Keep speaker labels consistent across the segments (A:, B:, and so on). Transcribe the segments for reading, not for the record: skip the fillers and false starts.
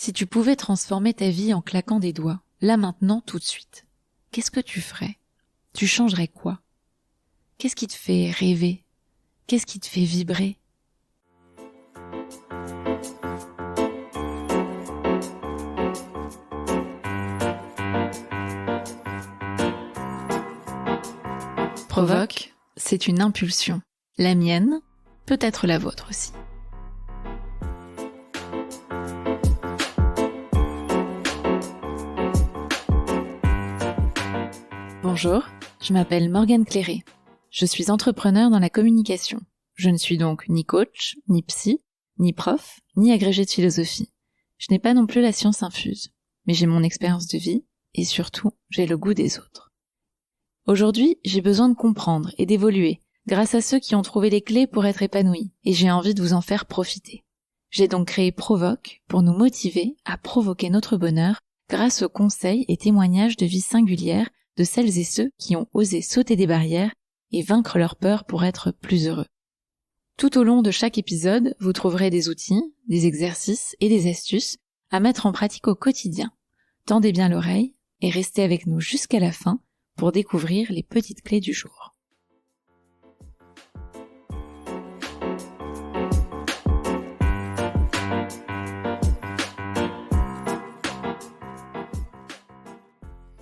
A: Si tu pouvais transformer ta vie en claquant des doigts, là maintenant, tout de suite, qu'est-ce que tu ferais? Tu changerais quoi? Qu'est-ce qui te fait rêver? Qu'est-ce qui te fait vibrer? Provoque, c'est une impulsion. La mienne, peut-être la vôtre aussi. Bonjour, je m'appelle Morgane Cléré. Je suis entrepreneur dans la communication. Je ne suis donc ni coach, ni psy, ni prof, ni agrégé de philosophie. Je n'ai pas non plus la science infuse, mais j'ai mon expérience de vie et surtout, j'ai le goût des autres. Aujourd'hui, j'ai besoin de comprendre et d'évoluer grâce à ceux qui ont trouvé les clés pour être épanouis et j'ai envie de vous en faire profiter. J'ai donc créé Provoque pour nous motiver à provoquer notre bonheur grâce aux conseils et témoignages de vie singulières de celles et ceux qui ont osé sauter des barrières et vaincre leur peur pour être plus heureux. Tout au long de chaque épisode, vous trouverez des outils, des exercices et des astuces à mettre en pratique au quotidien. Tendez bien l'oreille et restez avec nous jusqu'à la fin pour découvrir les petites clés du jour.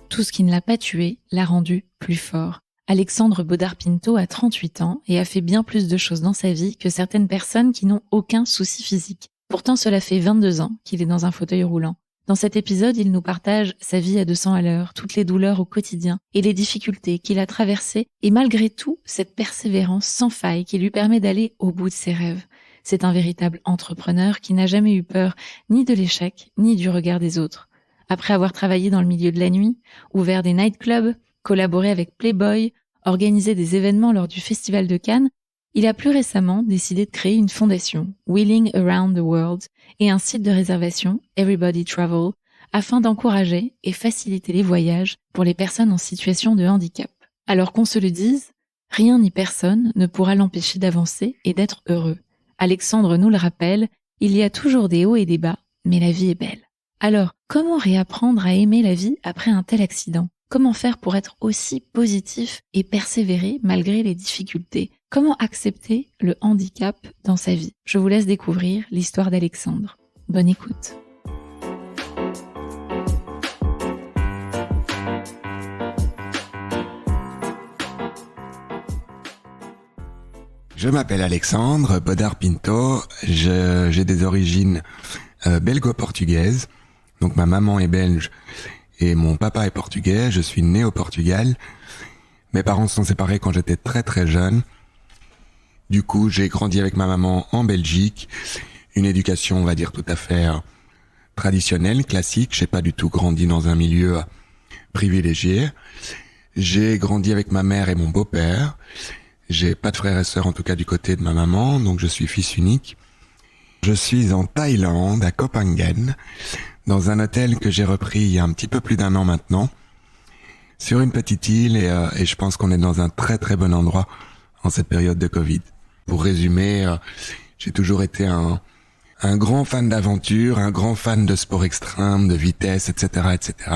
A: Tout ce qui ne l'a pas tué l'a rendu plus fort. Alexandre Bodar-Pinto a 38 ans et a fait bien plus de choses dans sa vie que certaines personnes qui n'ont aucun souci physique. Pourtant, cela fait 22 ans qu'il est dans un fauteuil roulant. Dans cet épisode, il nous partage sa vie à 200 à l'heure, toutes les douleurs au quotidien et les difficultés qu'il a traversées et malgré tout, cette persévérance sans faille qui lui permet d'aller au bout de ses rêves. C'est un véritable entrepreneur qui n'a jamais eu peur ni de l'échec, ni du regard des autres. Après avoir travaillé dans le milieu de la nuit, ouvert des nightclubs, collaboré avec Playboy, organisé des événements lors du Festival de Cannes, il a plus récemment décidé de créer une fondation, Wheeling Around the World, et un site de réservation, Everybody Travel, afin d'encourager et faciliter les voyages pour les personnes en situation de handicap. Alors qu'on se le dise, rien ni personne ne pourra l'empêcher d'avancer et d'être heureux. Alexandre nous le rappelle, il y a toujours des hauts et des bas, mais la vie est belle. Alors, comment réapprendre à aimer la vie après un tel accident? Comment faire pour être aussi positif et persévérer malgré les difficultés? Comment accepter le handicap dans sa vie? Je vous laisse découvrir l'histoire d'Alexandre. Bonne écoute.
B: Je m'appelle Alexandre Bodar-Pinto, j'ai des origines belgo-portugaises, donc ma maman est belge et mon papa est portugais, je suis né au Portugal. Mes parents se sont séparés quand j'étais très très jeune. Du coup, j'ai grandi avec ma maman en Belgique, une éducation, on va dire, tout à fait traditionnelle, classique. J'ai pas du tout grandi dans un milieu privilégié. J'ai grandi avec ma mère et mon beau-père. J'ai pas de frères et sœurs, en tout cas du côté de ma maman, donc je suis fils unique. Je suis en Thaïlande, à Koh Phangan, dans un hôtel que j'ai repris il y a un petit peu plus d'1 an maintenant, sur une petite île, et je pense qu'on est dans un très très bon endroit en cette période de Covid. Pour résumer, j'ai toujours été un grand fan d'aventure, un grand fan de sport extrême, de vitesse, etc., etc.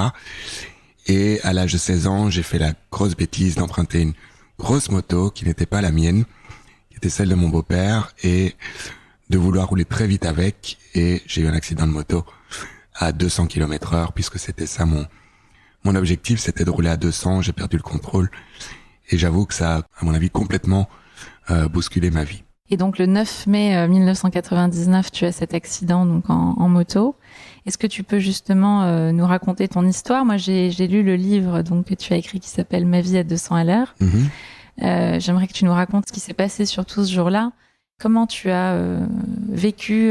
B: Et à l'âge de 16 ans, j'ai fait la grosse bêtise d'emprunter une grosse moto qui n'était pas la mienne, qui était celle de mon beau-père, et de vouloir rouler très vite avec, et j'ai eu un accident de moto à 200 km/h, puisque c'était ça mon objectif, c'était de rouler à 200, j'ai perdu le contrôle, et j'avoue que ça a, à mon avis, complètement bousculé ma vie.
A: Et donc le 9 mai 1999, tu as cet accident donc en moto. Est-ce que tu peux justement nous raconter ton histoire? Moi, j'ai lu le livre donc que tu as écrit qui s'appelle Ma vie à 200 à l'heure. J'aimerais que tu nous racontes ce qui s'est passé surtout ce jour-là. Comment tu as vécu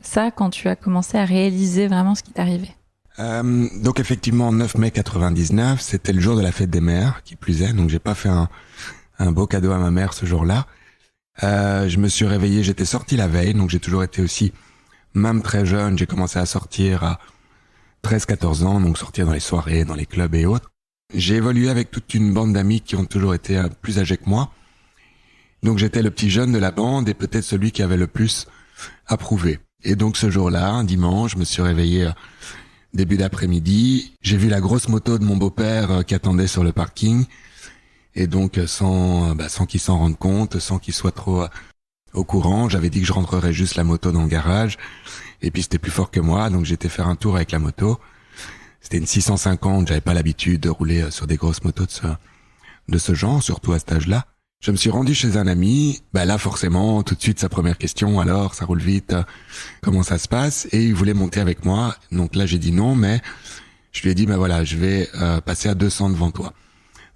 A: ça quand tu as commencé à réaliser vraiment ce qui t'arrivait?
B: Donc effectivement, 9 mai 99, c'était le jour de la fête des mères, qui plus est, donc j'ai pas fait un beau cadeau à ma mère ce jour-là. Je me suis réveillé, j'étais sorti la veille, donc j'ai toujours été aussi, même très jeune, j'ai commencé à sortir à 13-14 ans, donc sortir dans les soirées, dans les clubs et autres. J'ai évolué avec toute une bande d'amis qui ont toujours été plus âgés que moi. Donc j'étais le petit jeune de la bande et peut-être celui qui avait le plus approuvé. Et donc ce jour-là, un dimanche, je me suis réveillé début d'après-midi. J'ai vu la grosse moto de mon beau-père qui attendait sur le parking. Et donc sans qu'il s'en rende compte, sans qu'il soit trop au courant, j'avais dit que je rentrerais juste la moto dans le garage. Et puis c'était plus fort que moi, donc j'étais faire un tour avec la moto. C'était une 650, j'avais pas l'habitude de rouler sur des grosses motos de ce genre, surtout à cet âge-là. Je me suis rendu chez un ami, là forcément, tout de suite sa première question, alors ça roule vite, comment ça se passe? Et il voulait monter avec moi, donc là j'ai dit non, mais je lui ai dit voilà, je vais passer à 200 devant toi.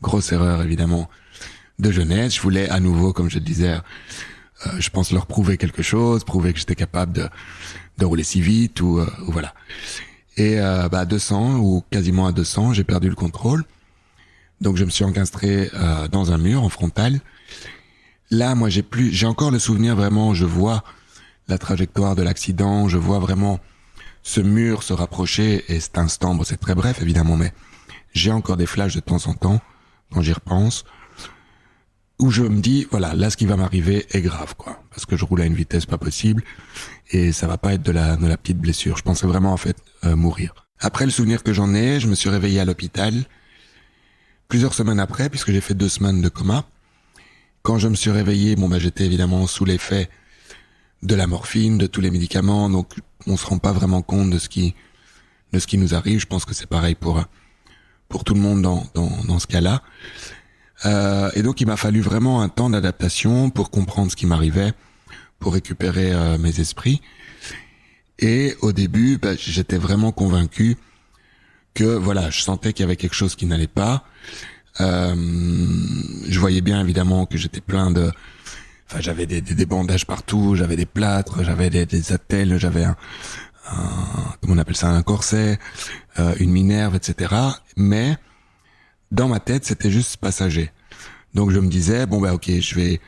B: Grosse erreur évidemment de jeunesse, je voulais à nouveau, comme je le disais, je pense leur prouver quelque chose, prouver que j'étais capable de rouler si vite ou voilà. Et à 200 ou quasiment à 200, j'ai perdu le contrôle. Donc je me suis encastré dans un mur en frontal. Là, moi j'ai encore le souvenir vraiment, je vois la trajectoire de l'accident, je vois vraiment ce mur se rapprocher et cet instant, c'est très bref évidemment, mais j'ai encore des flashs de temps en temps quand j'y repense où je me dis voilà, là ce qui va m'arriver est grave quoi, parce que je roule à une vitesse pas possible et ça va pas être de la petite blessure. Je pensais vraiment en fait mourir. Après le souvenir que j'en ai, je me suis réveillé à l'hôpital plusieurs semaines après, puisque j'ai fait 2 semaines de coma. Quand je me suis réveillé, j'étais évidemment sous l'effet de la morphine, de tous les médicaments, donc on se rend pas vraiment compte de ce qui nous arrive. Je pense que c'est pareil pour tout le monde dans ce cas-là. Et donc il m'a fallu vraiment un temps d'adaptation pour comprendre ce qui m'arrivait, pour récupérer mes esprits. Et au début, j'étais vraiment convaincu que voilà, je sentais qu'il y avait quelque chose qui n'allait pas. Je voyais bien évidemment que j'étais plein de, j'avais des bandages partout, j'avais des plâtres, j'avais des attelles, j'avais un comment on appelle ça, un corset, une minerve, etc. Mais dans ma tête, c'était juste passager. Donc je me disais ok, je vais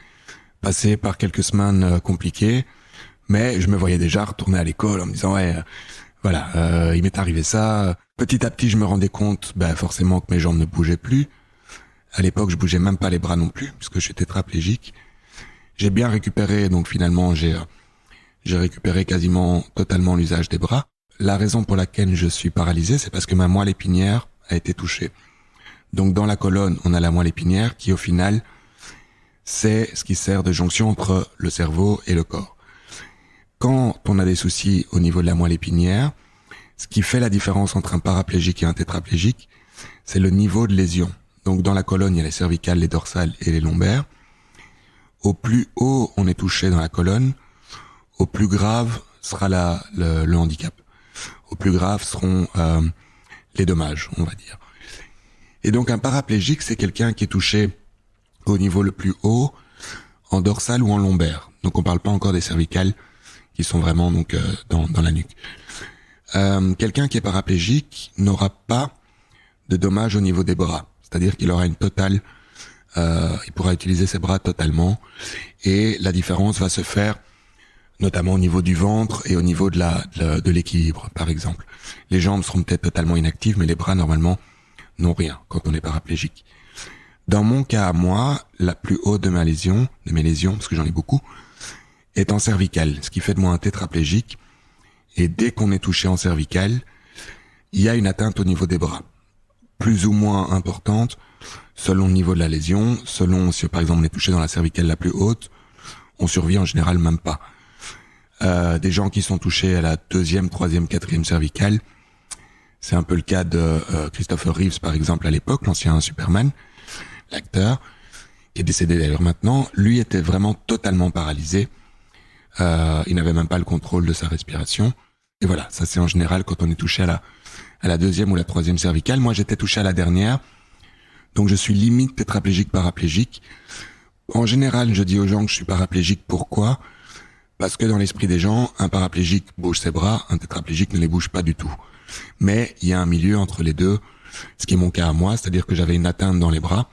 B: passer par quelques semaines compliquées, mais je me voyais déjà retourner à l'école en me disant il m'est arrivé ça. Petit à petit, je me rendais compte, forcément, que mes jambes ne bougeaient plus. À l'époque, je bougeais même pas les bras non plus, puisque je suis tétraplégique. J'ai bien récupéré, donc finalement, j'ai récupéré quasiment totalement l'usage des bras. La raison pour laquelle je suis paralysé, c'est parce que ma moelle épinière a été touchée. Donc, dans la colonne, on a la moelle épinière qui, au final, c'est ce qui sert de jonction entre le cerveau et le corps. Quand on a des soucis au niveau de la moelle épinière, ce qui fait la différence entre un paraplégique et un tétraplégique, c'est le niveau de lésion. Donc dans la colonne, il y a les cervicales, les dorsales et les lombaires. Au plus haut on est touché dans la colonne, au plus grave sera le handicap. Au plus grave seront les dommages, on va dire. Et donc un paraplégique, c'est quelqu'un qui est touché au niveau le plus haut, en dorsale ou en lombaire. Donc on parle pas encore des cervicales, qui sont vraiment donc dans la nuque. Quelqu'un qui est paraplégique n'aura pas de dommages au niveau des bras. C'est-à-dire qu'il aura une totale, il pourra utiliser ses bras totalement, et la différence va se faire notamment au niveau du ventre et au niveau de l'équilibre, par exemple. Les jambes seront peut-être totalement inactives, mais les bras normalement n'ont rien quand on est paraplégique. Dans mon cas à moi, la plus haute de mes lésions, parce que j'en ai beaucoup, est en cervicale, ce qui fait de moi un tétraplégique. Et dès qu'on est touché en cervicale, il y a une atteinte au niveau des bras, plus ou moins importante, selon le niveau de la lésion, selon si par exemple on est touché dans la cervicale la plus haute, on survit en général même pas. Des gens qui sont touchés à la 2e, 3e, 4e cervicale, c'est un peu le cas de Christopher Reeves par exemple à l'époque, l'ancien Superman, l'acteur, qui est décédé d'ailleurs maintenant. Lui était vraiment totalement paralysé. Il n'avait même pas le contrôle de sa respiration. Et voilà, ça c'est en général quand on est touché à la 2e ou la 3e cervicale. Moi j'étais touché à la dernière, donc je suis limite tétraplégique paraplégique. En général, je dis aux gens que je suis paraplégique. Pourquoi ? Parce que dans l'esprit des gens, un paraplégique bouge ses bras, un tétraplégique ne les bouge pas du tout. Mais il y a un milieu entre les deux, ce qui est mon cas à moi, c'est-à-dire que j'avais une atteinte dans les bras.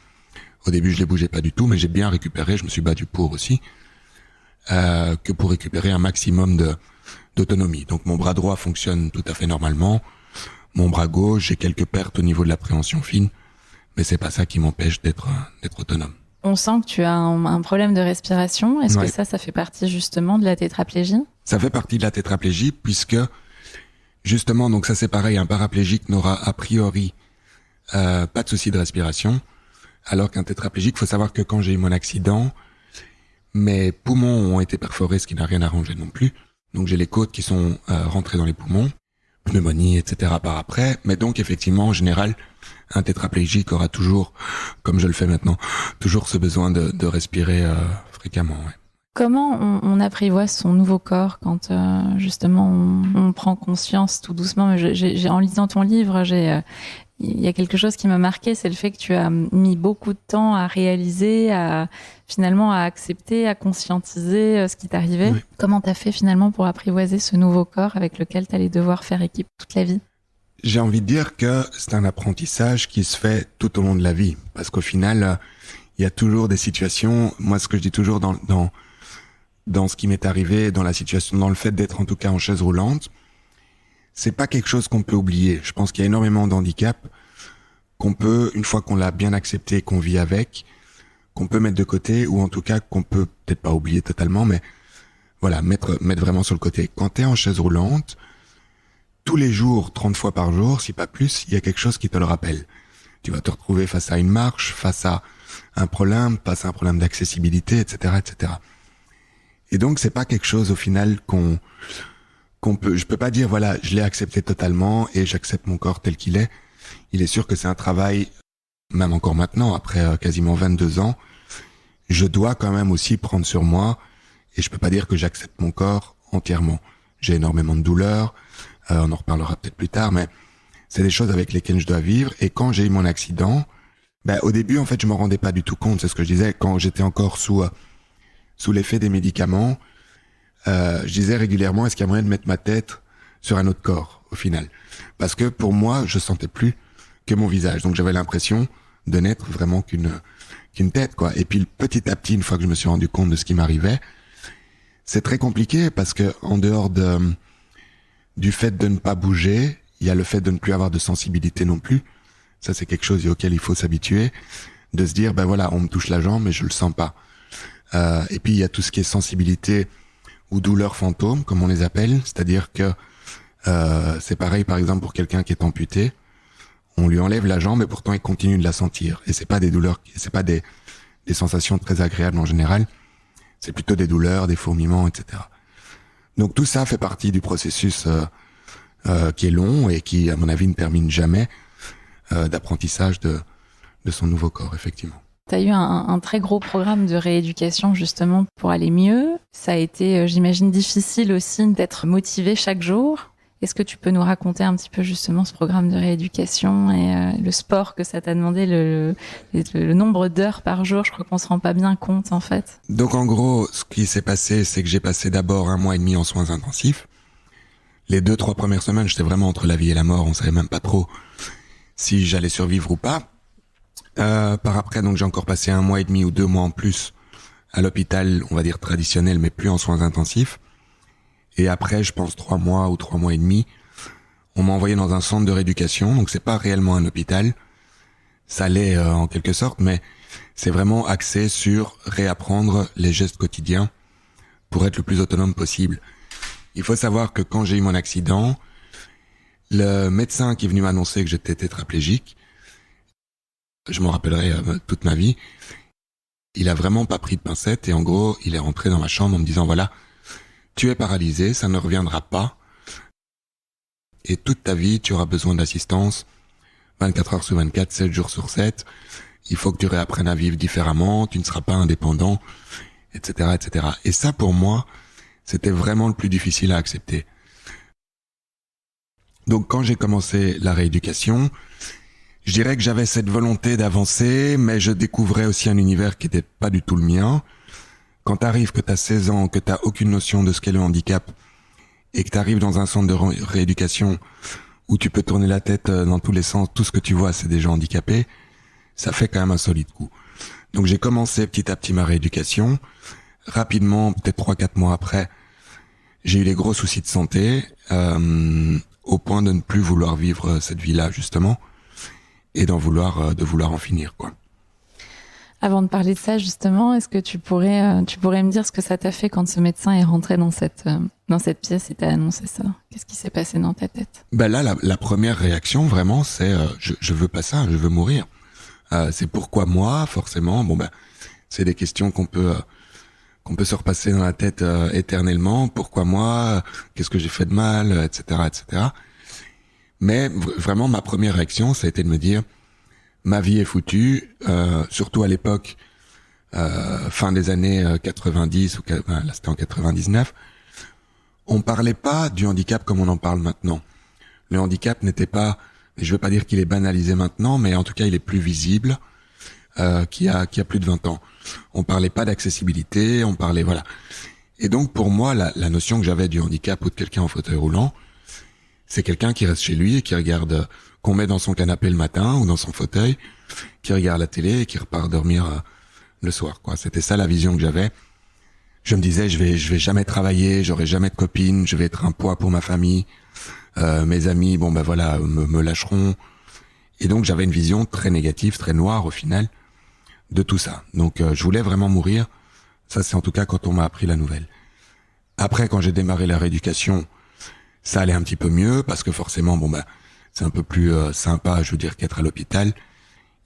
B: Au début, je les bougeais pas du tout, mais j'ai bien récupéré, je me suis battu pour aussi, que pour récupérer un maximum d'autonomie. Donc mon bras droit fonctionne tout à fait normalement. Mon bras gauche, j'ai quelques pertes au niveau de l'appréhension fine, mais c'est pas ça qui m'empêche d'être autonome.
A: On sent que tu as un problème de respiration. Est-ce
B: Ouais.
A: que ça fait partie justement de la tétraplégie ?
B: Ça fait partie de la tétraplégie puisque, justement, donc ça c'est pareil, un paraplégique n'aura a priori pas de souci de respiration, alors qu'un tétraplégique, faut savoir que quand j'ai eu mon accident, mes poumons ont été perforés, ce qui n'a rien arrangé non plus. Donc j'ai les côtes qui sont rentrées dans les poumons, pneumonie, etc. par après. Mais donc effectivement, en général, un tétraplégique aura toujours, comme je le fais maintenant, toujours ce besoin de respirer fréquemment. Ouais.
A: Comment on apprivoise son nouveau corps quand justement on prend conscience tout doucement? En lisant ton livre, il y a quelque chose qui m'a marqué, c'est le fait que tu as mis beaucoup de temps à réaliser, finalement à accepter, à conscientiser ce qui t'arrivait. Oui. Comment t'as fait finalement pour apprivoiser ce nouveau corps avec lequel t'allais devoir faire équipe toute la vie?
B: J'ai envie de dire que c'est un apprentissage qui se fait tout au long de la vie, parce qu'au final, il y a toujours des situations. Moi, ce que je dis toujours dans ce qui m'est arrivé, dans la situation, dans le fait d'être en tout cas en chaise roulante, c'est pas quelque chose qu'on peut oublier. Je pense qu'il y a énormément d'handicaps qu'on peut, une fois qu'on l'a bien accepté, qu'on vit avec, qu'on peut mettre de côté, ou en tout cas qu'on peut peut-être pas oublier totalement, mais voilà, mettre vraiment sur le côté. Quand t'es en chaise roulante, tous les jours, 30 fois par jour, si pas plus, il y a quelque chose qui te le rappelle. Tu vas te retrouver face à une marche, face à un problème d'accessibilité, etc., etc. Et donc c'est pas quelque chose au final qu'on peut, je peux pas dire voilà, je l'ai accepté totalement et j'accepte mon corps tel qu'il est. Il est sûr que c'est un travail, même encore maintenant, après quasiment 22 ans, je dois quand même aussi prendre sur moi et je peux pas dire que j'accepte mon corps entièrement. J'ai énormément de douleurs, on en reparlera peut-être plus tard, mais c'est des choses avec lesquelles je dois vivre. Et quand j'ai eu mon accident, au début en fait je m'en rendais pas du tout compte, c'est ce que je disais, quand j'étais encore sous l'effet des médicaments, je disais régulièrement, est-ce qu'il y a moyen de mettre ma tête sur un autre corps, au final? Parce que pour moi, je sentais plus que mon visage. Donc j'avais l'impression de n'être vraiment qu'une tête, quoi. Et puis petit à petit, une fois que je me suis rendu compte de ce qui m'arrivait, c'est très compliqué parce que en dehors du fait de ne pas bouger, il y a le fait de ne plus avoir de sensibilité non plus. Ça, c'est quelque chose auquel il faut s'habituer. De se dire, voilà, on me touche la jambe, mais je le sens pas. Et puis il y a tout ce qui est sensibilité ou douleurs fantômes, comme on les appelle, c'est-à-dire que c'est pareil par exemple pour quelqu'un qui est amputé, on lui enlève la jambe et pourtant il continue de la sentir. Et c'est pas des douleurs, c'est pas des sensations très agréables en général, c'est plutôt des douleurs, des fourmillements, etc. Donc tout ça fait partie du processus qui est long et qui, à mon avis, ne termine jamais d'apprentissage de son nouveau corps, effectivement.
A: Tu as eu un très gros programme de rééducation justement pour aller mieux. Ça a été, j'imagine, difficile aussi d'être motivé chaque jour. Est-ce que tu peux nous raconter un petit peu justement ce programme de rééducation et le sport que ça t'a demandé, le nombre d'heures par jour? Je crois qu'on se rend pas bien compte en fait.
B: Donc en gros, ce qui s'est passé, c'est que j'ai passé d'abord 1 mois et demi en soins intensifs. Les 2-3 premières semaines, j'étais vraiment entre la vie et la mort. On savait même pas trop si j'allais survivre ou pas. Par après, donc j'ai encore passé 1 mois et demi ou 2 mois en plus à l'hôpital, on va dire traditionnel, mais plus en soins intensifs. Et après, je pense 3 mois ou 3 mois et demi, on m'a envoyé dans un centre de rééducation. Donc c'est pas réellement un hôpital, ça l'est en quelque sorte, mais c'est vraiment axé sur réapprendre les gestes quotidiens pour être le plus autonome possible. Il faut savoir que quand j'ai eu mon accident, le médecin qui est venu m'annoncer que j'étais tétraplégique, je m'en rappellerai toute ma vie, il a vraiment pas pris de pincettes et en gros, il est rentré dans ma chambre en me disant voilà, tu es paralysé, ça ne reviendra pas et toute ta vie, tu auras besoin d'assistance 24 heures sur 24, 7 jours sur 7. Il faut que tu réapprennes à vivre différemment, tu ne seras pas indépendant, etc., etc. Et ça, pour moi, c'était vraiment le plus difficile à accepter. Donc, quand j'ai commencé la rééducation, je dirais que j'avais cette volonté d'avancer, mais je découvrais aussi un univers qui n'était pas du tout le mien. Quand t'arrives, que t'as 16 ans, que t'as aucune notion de ce qu'est le handicap, et que t'arrives dans un centre de rééducation où tu peux tourner la tête dans tous les sens, tout ce que tu vois, c'est des gens handicapés, ça fait quand même un solide coup. Donc j'ai commencé petit à petit ma rééducation. Rapidement, peut-être 3-4 mois après, j'ai eu des gros soucis de santé, au point de ne plus vouloir vivre cette vie-là, justement, et de vouloir en finir, quoi.
A: Avant de parler de ça, justement, est-ce que tu pourrais me dire ce que ça t'a fait quand ce médecin est rentré dans cette pièce et t'a annoncé ça? Qu'est-ce qui s'est passé dans ta tête?
B: Là, la première réaction, vraiment, c'est je veux pas ça, je veux mourir. C'est pourquoi moi, forcément. C'est des questions qu'on peut se repasser dans la tête éternellement. Pourquoi moi? Qu'est-ce que j'ai fait de mal, etc., etc. Mais vraiment, ma première réaction, ça a été de me dire, ma vie est foutue, surtout à l'époque, fin des années 90 là c'était en 99. On parlait pas du handicap comme on en parle maintenant. Le handicap n'était pas, je veux pas dire qu'il est banalisé maintenant, mais en tout cas il est plus visible qu'il y a plus de 20 ans. On parlait pas d'accessibilité, on parlait voilà. Et donc pour moi la notion que j'avais du handicap ou de quelqu'un en fauteuil roulant, c'est quelqu'un qui reste chez lui et qui regarde, qu'on met dans son canapé le matin ou dans son fauteuil, qui regarde la télé et qui repart dormir le soir, quoi. C'était ça la vision que j'avais. Je me disais, je vais jamais travailler, j'aurai jamais de copine, je vais être un poids pour ma famille, mes amis, me lâcheront. Et donc j'avais une vision très négative, très noire au final de tout ça. Donc je voulais vraiment mourir. Ça c'est en tout cas quand on m'a appris la nouvelle. Après, quand j'ai démarré la rééducation, ça allait un petit peu mieux parce que forcément, c'est un peu plus sympa, je veux dire, qu'être à l'hôpital.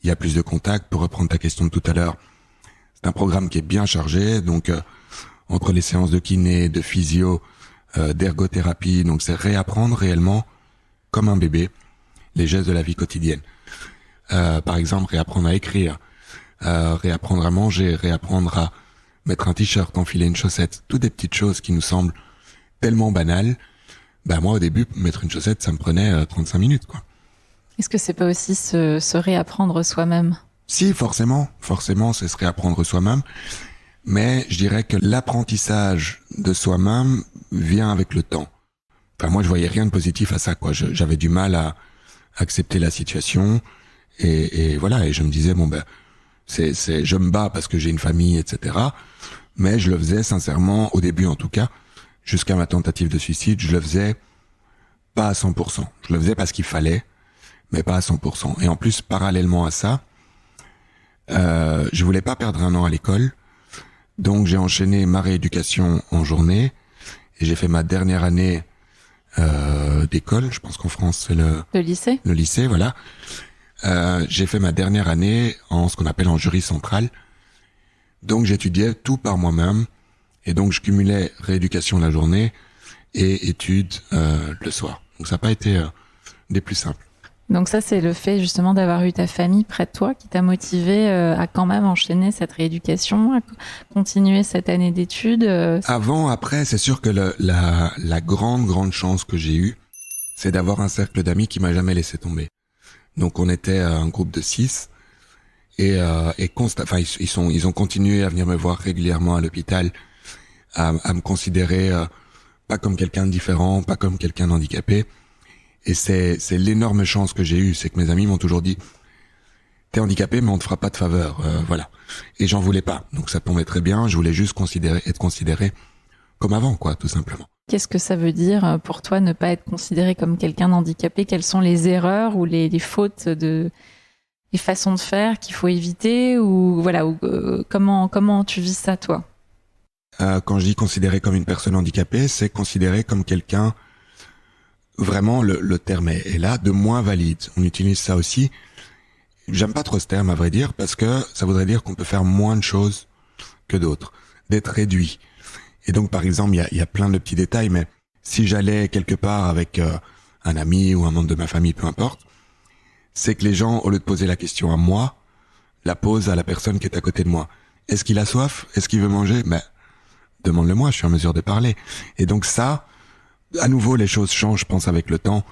B: Il y a plus de contacts. Pour reprendre ta question de tout à l'heure, c'est un programme qui est bien chargé. Donc, entre les séances de kiné, de physio, d'ergothérapie, donc c'est réapprendre réellement, comme un bébé, les gestes de la vie quotidienne. Par exemple, réapprendre à écrire, réapprendre à manger, réapprendre à mettre un t-shirt, enfiler une chaussette. Toutes des petites choses qui nous semblent tellement banales. Moi, au début, mettre une chaussette, ça me prenait 35 minutes, quoi.
A: Est-ce que c'est pas aussi se réapprendre soi-même?
B: Si, forcément, c'est se réapprendre soi-même. Mais je dirais que l'apprentissage de soi-même vient avec le temps. Enfin, moi, je voyais rien de positif à ça, quoi. J'avais du mal à accepter la situation. Et voilà, et je me disais, je me bats parce que j'ai une famille, etc. Mais je le faisais sincèrement, au début en tout cas, jusqu'à ma tentative de suicide, je le faisais pas à 100%. Je le faisais parce qu'il fallait, mais pas à 100%. Et en plus, parallèlement à ça, je voulais pas perdre un an à l'école. Donc j'ai enchaîné ma rééducation en journée et j'ai fait ma dernière année d'école. Je pense qu'en France c'est le
A: lycée.
B: Le lycée, voilà. J'ai fait ma dernière année en ce qu'on appelle en jury central. Donc j'étudiais tout par moi-même. Et donc, je cumulais rééducation la journée et études le soir. Donc, ça n'a pas été des plus simples.
A: Donc ça, c'est le fait justement d'avoir eu ta famille près de toi qui t'a motivé à quand même enchaîner cette rééducation, à continuer cette année d'études.
B: Avant, après, c'est sûr que la grande chance que j'ai eue, c'est d'avoir un cercle d'amis qui m'a jamais laissé tomber. Donc, on était un groupe de 6 ils ont continué à venir me voir régulièrement à l'hôpital, à me considérer pas comme quelqu'un de différent, pas comme quelqu'un d'handicapé. Et c'est l'énorme chance que j'ai eue, c'est que mes amis m'ont toujours dit t'es handicapé mais on te fera pas de faveur, voilà. Et j'en voulais pas, donc ça tombait très bien. Je voulais juste être considéré comme avant, quoi, tout simplement.
A: Qu'est-ce que ça veut dire pour toi ne pas être considéré comme quelqu'un d'handicapé? Quelles sont les erreurs ou les fautes les façons de faire qu'il faut éviter ou voilà, comment tu vis ça toi?
B: Quand je dis considéré comme une personne handicapée, c'est considéré comme quelqu'un, vraiment le terme est là, de moins valide. On utilise ça aussi. J'aime pas trop ce terme à vrai dire parce que ça voudrait dire qu'on peut faire moins de choses que d'autres, d'être réduit. Et donc par exemple, il y a plein de petits détails, mais si j'allais quelque part avec un ami ou un membre de ma famille, peu importe, c'est que les gens, au lieu de poser la question à moi, la posent à la personne qui est à côté de moi. Est-ce qu'il a soif? Est-ce qu'il veut manger? Demande-le-moi, je suis en mesure de parler. Et donc ça, à nouveau, les choses changent, je pense, avec le temps.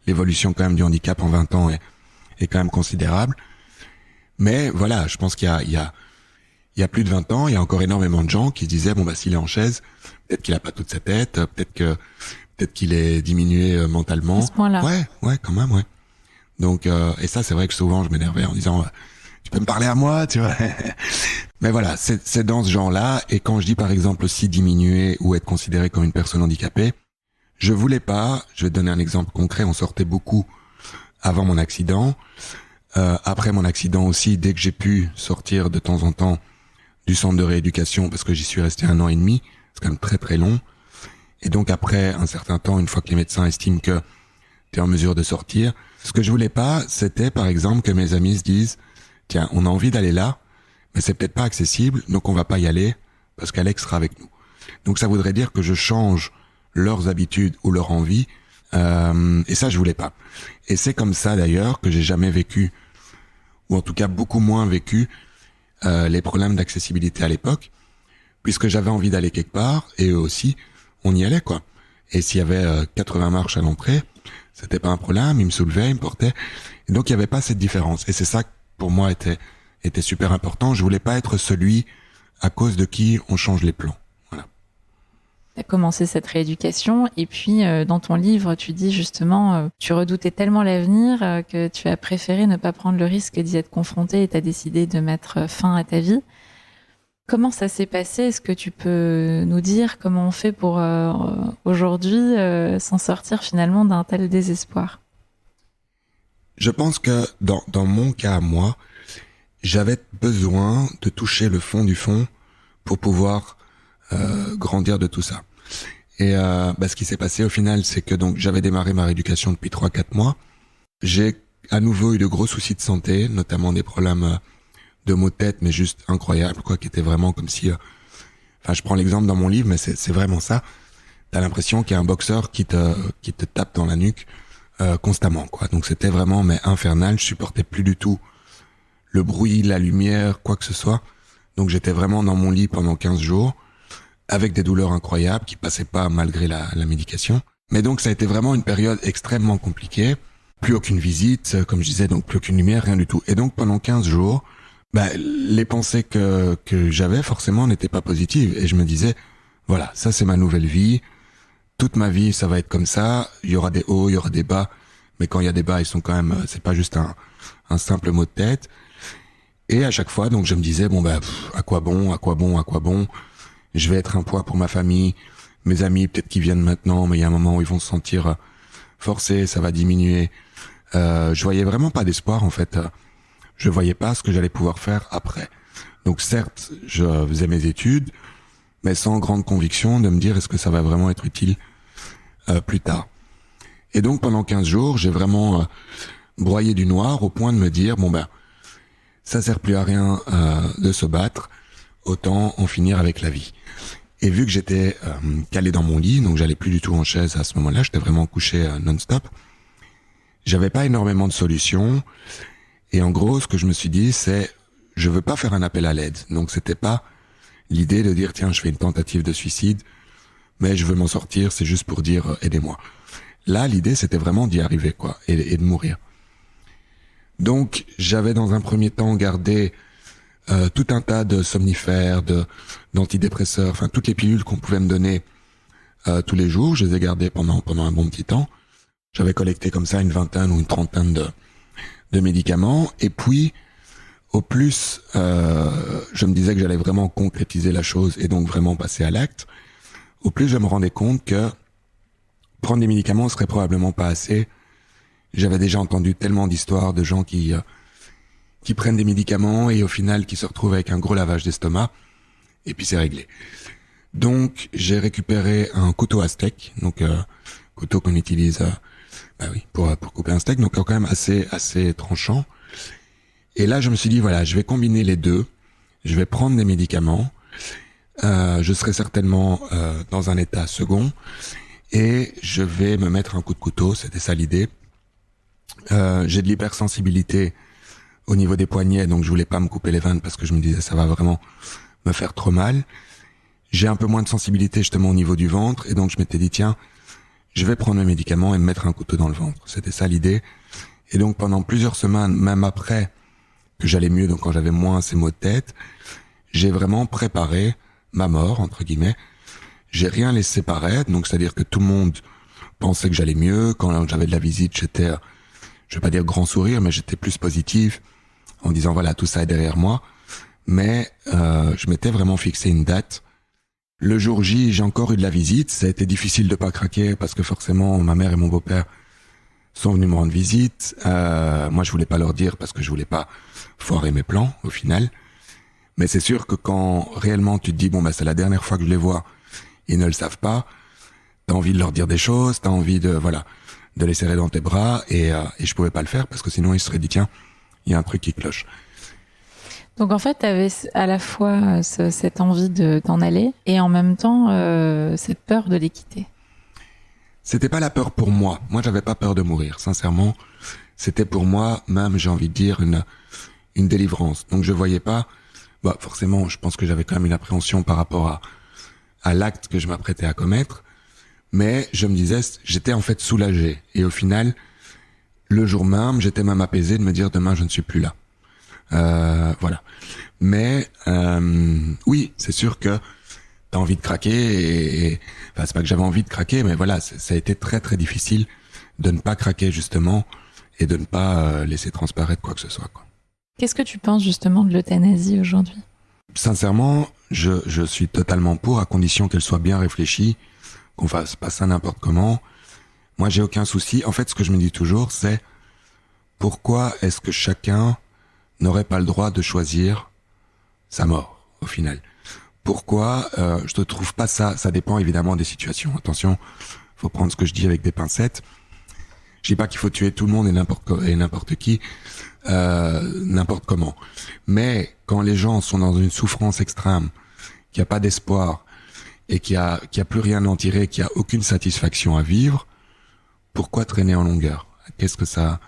B: L'évolution quand même du handicap en 20 ans est quand même considérable. Mais voilà, je pense qu'il y a plus de 20 ans, il y a encore énormément de gens qui se disaient, s'il est en chaise, peut-être qu'il a pas toute sa tête, peut-être qu'il est diminué mentalement.
A: À ce point-là.
B: Ouais, quand même, ouais. Donc, et ça, c'est vrai que souvent, je m'énervais en disant, tu peux me parler à moi, tu vois. Mais voilà, c'est dans ce genre-là. Et quand je dis, par exemple, aussi diminuer ou être considéré comme une personne handicapée, je voulais pas, je vais te donner un exemple concret, on sortait beaucoup avant mon accident. Après mon accident aussi, dès que j'ai pu sortir de temps en temps du centre de rééducation, parce que j'y suis resté 1 an et demi, c'est quand même très très long. Et donc après un certain temps, une fois que les médecins estiment que tu es en mesure de sortir, ce que je voulais pas, c'était par exemple que mes amis se disent « Tiens, on a envie d'aller là, mais c'est peut-être pas accessible, donc on va pas y aller, parce qu'Alex sera avec nous. » Donc ça voudrait dire que je change leurs habitudes ou leur envie, et ça je voulais pas. Et c'est comme ça d'ailleurs que j'ai jamais vécu, ou en tout cas beaucoup moins vécu, les problèmes d'accessibilité à l'époque, puisque j'avais envie d'aller quelque part, et eux aussi, on y allait quoi. Et s'il y avait 80 marches à l'entrée, c'était pas un problème, ils me soulevaient, ils me portaient, et donc il y avait pas cette différence. Et c'est ça pour moi était super important. Je voulais pas être celui à cause de qui on change les plans. Voilà.
A: Tu as commencé cette rééducation et puis dans ton livre, tu dis justement tu redoutais tellement l'avenir que tu as préféré ne pas prendre le risque d'y être confronté et tu as décidé de mettre fin à ta vie. Comment ça s'est passé? Est-ce que tu peux nous dire comment on fait pour aujourd'hui s'en sortir finalement d'un tel désespoir?
B: Je pense que dans mon cas à moi, j'avais besoin de toucher le fond du fond pour pouvoir grandir de tout ça. Et ce qui s'est passé au final, c'est que donc j'avais démarré ma rééducation depuis 3-4 mois. J'ai à nouveau eu de gros soucis de santé, notamment des problèmes de maux de tête, mais juste incroyables, quoi, qui étaient vraiment comme si... je prends l'exemple dans mon livre, mais c'est vraiment ça. T'as l'impression qu'il y a un boxeur qui te tape dans la nuque constamment, quoi. Donc c'était vraiment infernal. Je supportais plus du tout le bruit, la lumière, quoi que ce soit. Donc j'étais vraiment dans mon lit pendant 15 jours, avec des douleurs incroyables qui passaient pas malgré la médication. Mais donc ça a été vraiment une période extrêmement compliquée. Plus aucune visite, comme je disais, donc plus aucune lumière, rien du tout. Et donc pendant 15 jours, les pensées que j'avais forcément n'étaient pas positives. Et je me disais, voilà, ça c'est ma nouvelle vie. Toute ma vie, ça va être comme ça. Il y aura des hauts, il y aura des bas. Mais quand il y a des bas, ils sont quand même, c'est pas juste un simple mot de tête. Et à chaque fois, donc je me disais, à quoi bon. Je vais être un poids pour ma famille, mes amis, peut-être qu'ils viennent maintenant, mais il y a un moment où ils vont se sentir forcés, ça va diminuer. Je voyais vraiment pas d'espoir, en fait. Je voyais pas ce que j'allais pouvoir faire après. Donc certes, je faisais mes études, mais sans grande conviction de me dire est-ce que ça va vraiment être utile plus tard. Et donc pendant 15 jours, j'ai vraiment broyé du noir au point de me dire, ça sert plus à rien de se battre, autant en finir avec la vie. Et vu que j'étais calé dans mon lit, donc j'allais plus du tout en chaise à ce moment-là, j'étais vraiment couché non-stop, j'avais pas énormément de solutions. Et en gros, ce que je me suis dit, c'est je veux pas faire un appel à l'aide. Donc c'était pas l'idée de dire tiens, je fais une tentative de suicide, mais je veux m'en sortir, c'est juste pour dire aidez-moi. Là, l'idée c'était vraiment d'y arriver quoi et de mourir. Donc, j'avais dans un premier temps gardé tout un tas de somnifères, d'antidépresseurs, enfin toutes les pilules qu'on pouvait me donner tous les jours. Je les ai gardées pendant un bon petit temps. J'avais collecté comme ça une vingtaine ou une trentaine de médicaments. Et puis, au plus, je me disais que j'allais vraiment concrétiser la chose et donc vraiment passer à l'acte. Au plus, je me rendais compte que prendre des médicaments serait probablement pas assez. J'avais déjà entendu tellement d'histoires de gens qui prennent des médicaments et au final qui se retrouvent avec un gros lavage d'estomac et puis c'est réglé. Donc j'ai récupéré un couteau à steak, donc couteau qu'on utilise pour couper un steak, donc quand même assez tranchant. Et là je me suis dit voilà, je vais combiner les deux, je vais prendre des médicaments, je serai certainement dans un état second et je vais me mettre un coup de couteau, c'était ça l'idée. J'ai de l'hypersensibilité au niveau des poignets, donc je voulais pas me couper les veines parce que je me disais ça va vraiment me faire trop mal. J'ai un peu moins de sensibilité justement au niveau du ventre et donc je m'étais dit tiens, je vais prendre mes médicaments et me mettre un couteau dans le ventre. C'était ça l'idée. Et donc pendant plusieurs semaines, même après que j'allais mieux, donc quand j'avais moins ces maux de tête, j'ai vraiment préparé ma mort entre guillemets. J'ai rien laissé paraître, donc c'est-à-dire que tout le monde pensait que j'allais mieux. Quand j'avais de la visite, j'étais, je vais pas dire grand sourire, mais j'étais plus positif en disant voilà, tout ça est derrière moi. Mais je m'étais vraiment fixé une date. Le jour J, j'ai encore eu de la visite. Ça a été difficile de pas craquer parce que forcément, ma mère et mon beau-père sont venus me rendre visite. Moi, je voulais pas leur dire parce que je voulais pas foirer mes plans au final. Mais c'est sûr que quand réellement tu te dis bon bah c'est la dernière fois que je les vois, ils ne le savent pas, t'as envie de leur dire des choses, t'as envie de les serrer dans tes bras et je pouvais pas le faire parce que sinon ils se seraient dit tiens, il y a un truc qui cloche.
A: Donc en fait, tu avais à la fois cette envie de t'en aller et en même temps cette peur de les quitter.
B: C'était pas la peur pour moi. Moi, j'avais pas peur de mourir. Sincèrement, c'était pour moi, même, j'ai envie de dire, une délivrance. Donc je voyais pas, forcément, je pense que j'avais quand même une appréhension par rapport à l'acte que je m'apprêtais à commettre. Mais je me disais, j'étais en fait soulagé. Et au final, le jour même, j'étais même apaisé de me dire demain je ne suis plus là. Voilà. Mais oui, c'est sûr que t'as envie de craquer et enfin c'est pas que j'avais envie de craquer, mais voilà, ça a été très très difficile de ne pas craquer justement et de ne pas laisser transparaître quoi que ce soit, quoi.
A: Qu'est-ce que tu penses justement de l'euthanasie aujourd'hui ?
B: Sincèrement, je suis totalement pour, à condition qu'elle soit bien réfléchie, qu'on fasse pas ça n'importe comment. Moi, j'ai aucun souci. En fait, ce que je me dis toujours, c'est pourquoi est-ce que chacun n'aurait pas le droit de choisir sa mort, au final. Pourquoi je te trouve pas ça. Ça dépend évidemment des situations. Attention, faut prendre ce que je dis avec des pincettes. Je dis pas qu'il faut tuer tout le monde et n'importe qui, n'importe comment. Mais quand les gens sont dans une souffrance extrême, qu'il n'y a pas d'espoir et qu'il y a plus rien à en tirer, qu'il y a aucune satisfaction à vivre, pourquoi traîner en longueur ? Qu'est-ce que ça